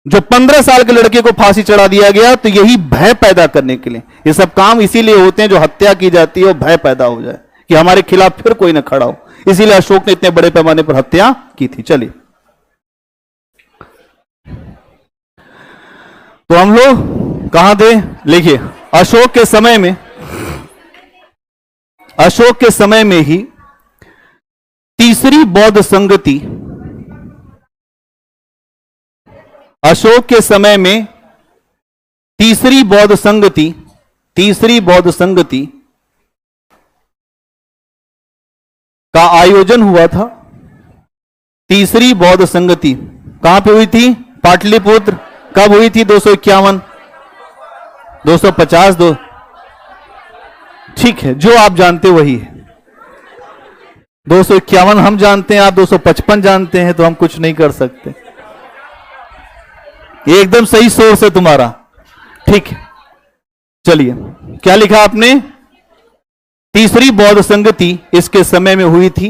जो 15 साल के लड़के को फांसी चढ़ा दिया गया, तो यही भय पैदा करने के लिए। ये सब काम इसीलिए होते हैं, जो हत्या की जाती है और भय पैदा हो जाए कि हमारे खिलाफ फिर कोई ना खड़ा हो। इसीलिए अशोक ने इतने बड़े पैमाने पर हत्या की थी। चलिए, तो हम लोग कहां थे? लिखिए, अशोक के समय में, अशोक के समय में ही तीसरी बौद्ध संगति, अशोक के समय में तीसरी बौद्ध संगति, तीसरी बौद्ध संगति का आयोजन हुआ था। तीसरी बौद्ध संगति कहां पे हुई थी? पाटलिपुत्र। कब हुई थी? 251, 250, दो, ठीक है, जो आप जानते वही है। 251 हम जानते हैं, आप 255 जानते हैं, तो हम कुछ नहीं कर सकते। ये एकदम सही सोर्स है तुम्हारा, ठीक है। चलिए, क्या लिखा आपने? तीसरी बौद्ध संगति इसके समय में हुई थी।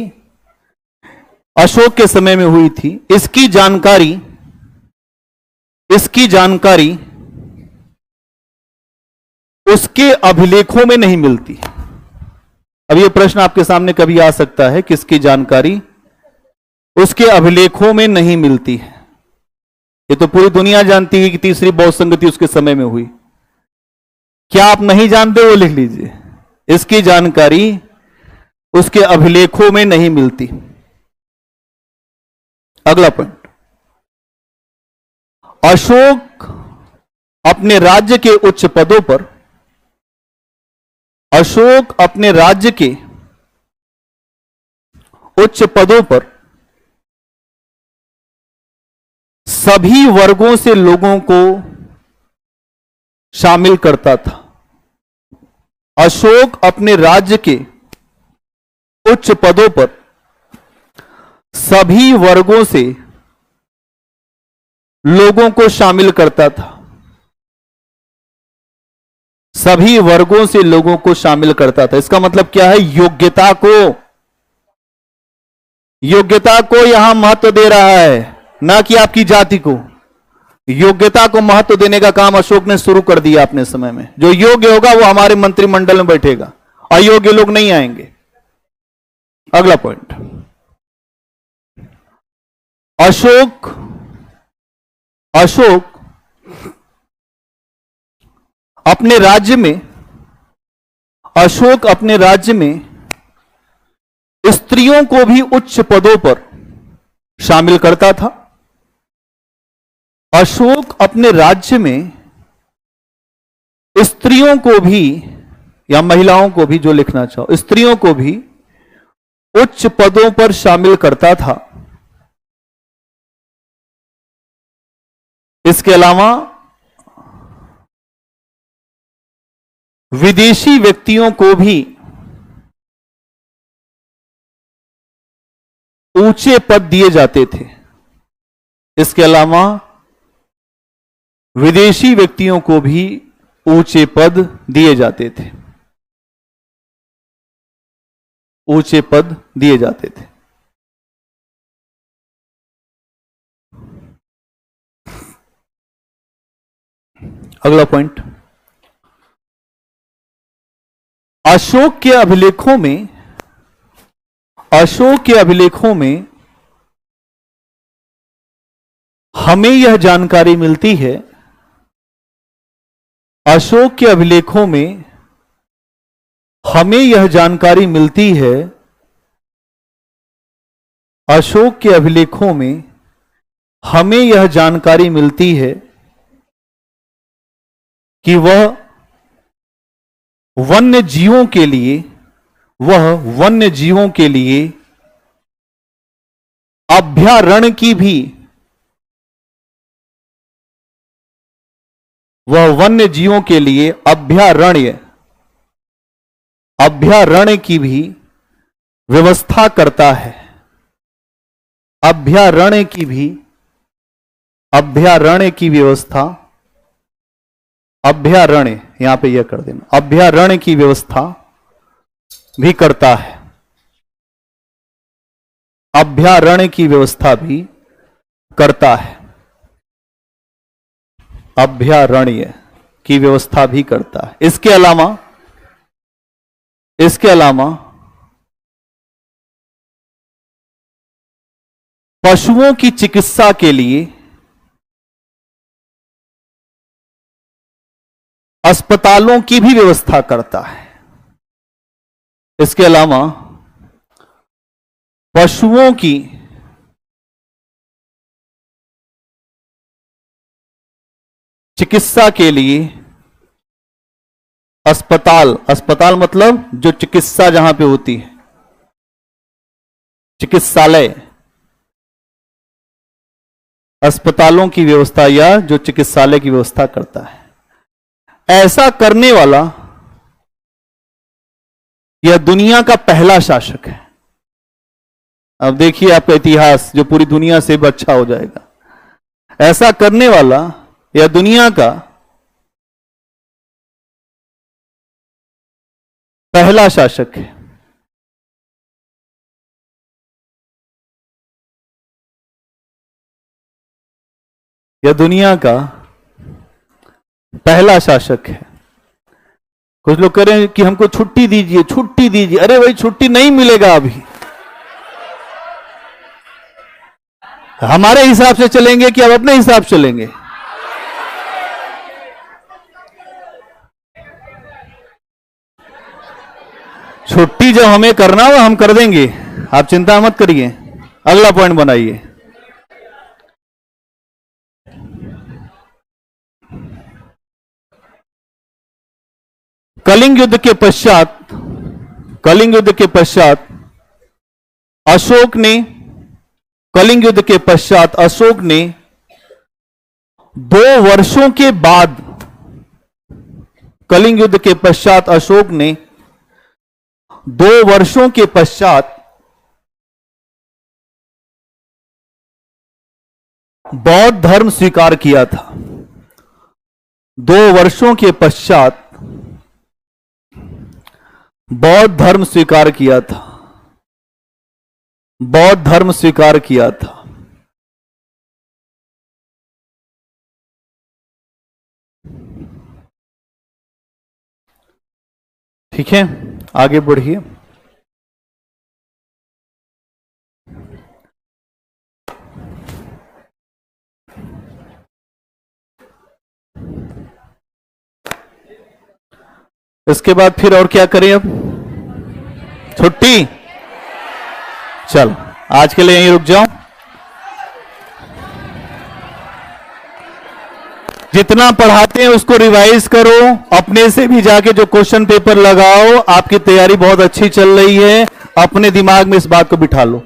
अशोक के समय में हुई थी। इसकी जानकारी उसके अभिलेखों में नहीं मिलती। अब यह प्रश्न आपके सामने कभी आ सकता है, किसकी जानकारी उसके अभिलेखों में नहीं मिलती है। ये तो पूरी दुनिया जानती है कि तीसरी बौद्ध संगति उसके समय में हुई। क्या आप नहीं जानते वो लिख लीजिए। इसकी जानकारी उसके अभिलेखों में नहीं मिलती। अगला पॉइंट, अशोक अपने राज्य के उच्च पदों पर सभी वर्गों से लोगों को शामिल करता था। अशोक अपने राज्य के उच्च पदों पर सभी वर्गों से लोगों को शामिल करता था। सभी वर्गों से लोगों को शामिल करता था। इसका मतलब क्या है? योग्यता को यहां महत्व दे रहा है, ना कि आपकी जाति को। योग्यता को महत्व देने का काम अशोक ने शुरू कर दिया अपने समय में। जो योग्य होगा वो हमारे मंत्रिमंडल में बैठेगा, अयोग्य लोग नहीं आएंगे। अगला पॉइंट, अशोक अपने राज्य में स्त्रियों को भी उच्च पदों पर शामिल करता था। अशोक अपने राज्य में स्त्रियों को भी, या महिलाओं को भी, जो लिखना चाहो, स्त्रियों को भी उच्च पदों पर शामिल करता था। इसके अलावा विदेशी व्यक्तियों को भी ऊंचे पद दिए जाते थे। इसके अलावा विदेशी व्यक्तियों को भी ऊंचे पद दिए जाते थे। ऊंचे पद दिए जाते थे। अगला पॉइंट, अशोक के अभिलेखों में हमें यह जानकारी मिलती है, अशोक के अभिलेखों में हमें यह जानकारी मिलती है, अशोक के अभिलेखों में हमें यह जानकारी मिलती है कि वह वन्य जीवों के लिए अभयारण्य की भी, वह वन्य जीवों के लिए अभयारण्य की भी व्यवस्था करता है। अभयारण्य की व्यवस्था, अभयारण्य यहां पे यह कर देना, अभयारण्य की व्यवस्था भी करता है। अभयारण्य की व्यवस्था भी करता है। अभयारण्य की व्यवस्था भी करता है। इसके अलावा पशुओं की चिकित्सा के लिए अस्पतालों की भी व्यवस्था करता है। इसके अलावा पशुओं की चिकित्सा के लिए अस्पताल मतलब जो चिकित्सा जहां पे होती है, चिकित्सालय, अस्पतालों की व्यवस्था या जो चिकित्सालय की व्यवस्था करता है। ऐसा करने वाला यह दुनिया का पहला शासक है। अब देखिए आपका इतिहास जो पूरी दुनिया से भी अच्छा हो जाएगा। ऐसा करने वाला यह दुनिया का पहला शासक है। यह दुनिया का पहला शासक है। कुछ लोग कह रहे हैं कि हमको छुट्टी दीजिए, छुट्टी दीजिए। अरे भाई छुट्टी नहीं मिलेगा अभी। हमारे हिसाब से चलेंगे कि अब अपने हिसाब से चलेंगे? छुट्टी जब हमें करना हो हम कर देंगे, आप चिंता मत करिए। अगला पॉइंट बनाइए। कलिंग युद्ध के पश्चात अशोक ने कलिंग युद्ध के पश्चात अशोक ने 2 वर्षों के बाद कलिंग युद्ध के पश्चात अशोक ने 2 वर्षों के पश्चात बौद्ध धर्म स्वीकार किया था। 2 वर्षों के पश्चात बौद्ध धर्म स्वीकार किया था। बौद्ध धर्म स्वीकार किया था। ठीक है, आगे बढ़िए। इसके बाद फिर और क्या करें? अब छुट्टी। चल आज के लिए यहीं रुक जाओ। जितना पढ़ाते हैं उसको रिवाइज करो, अपने से भी जाके जो क्वेश्चन पेपर लगाओ। आपकी तैयारी बहुत अच्छी चल रही है, अपने दिमाग में इस बात को बिठा लो।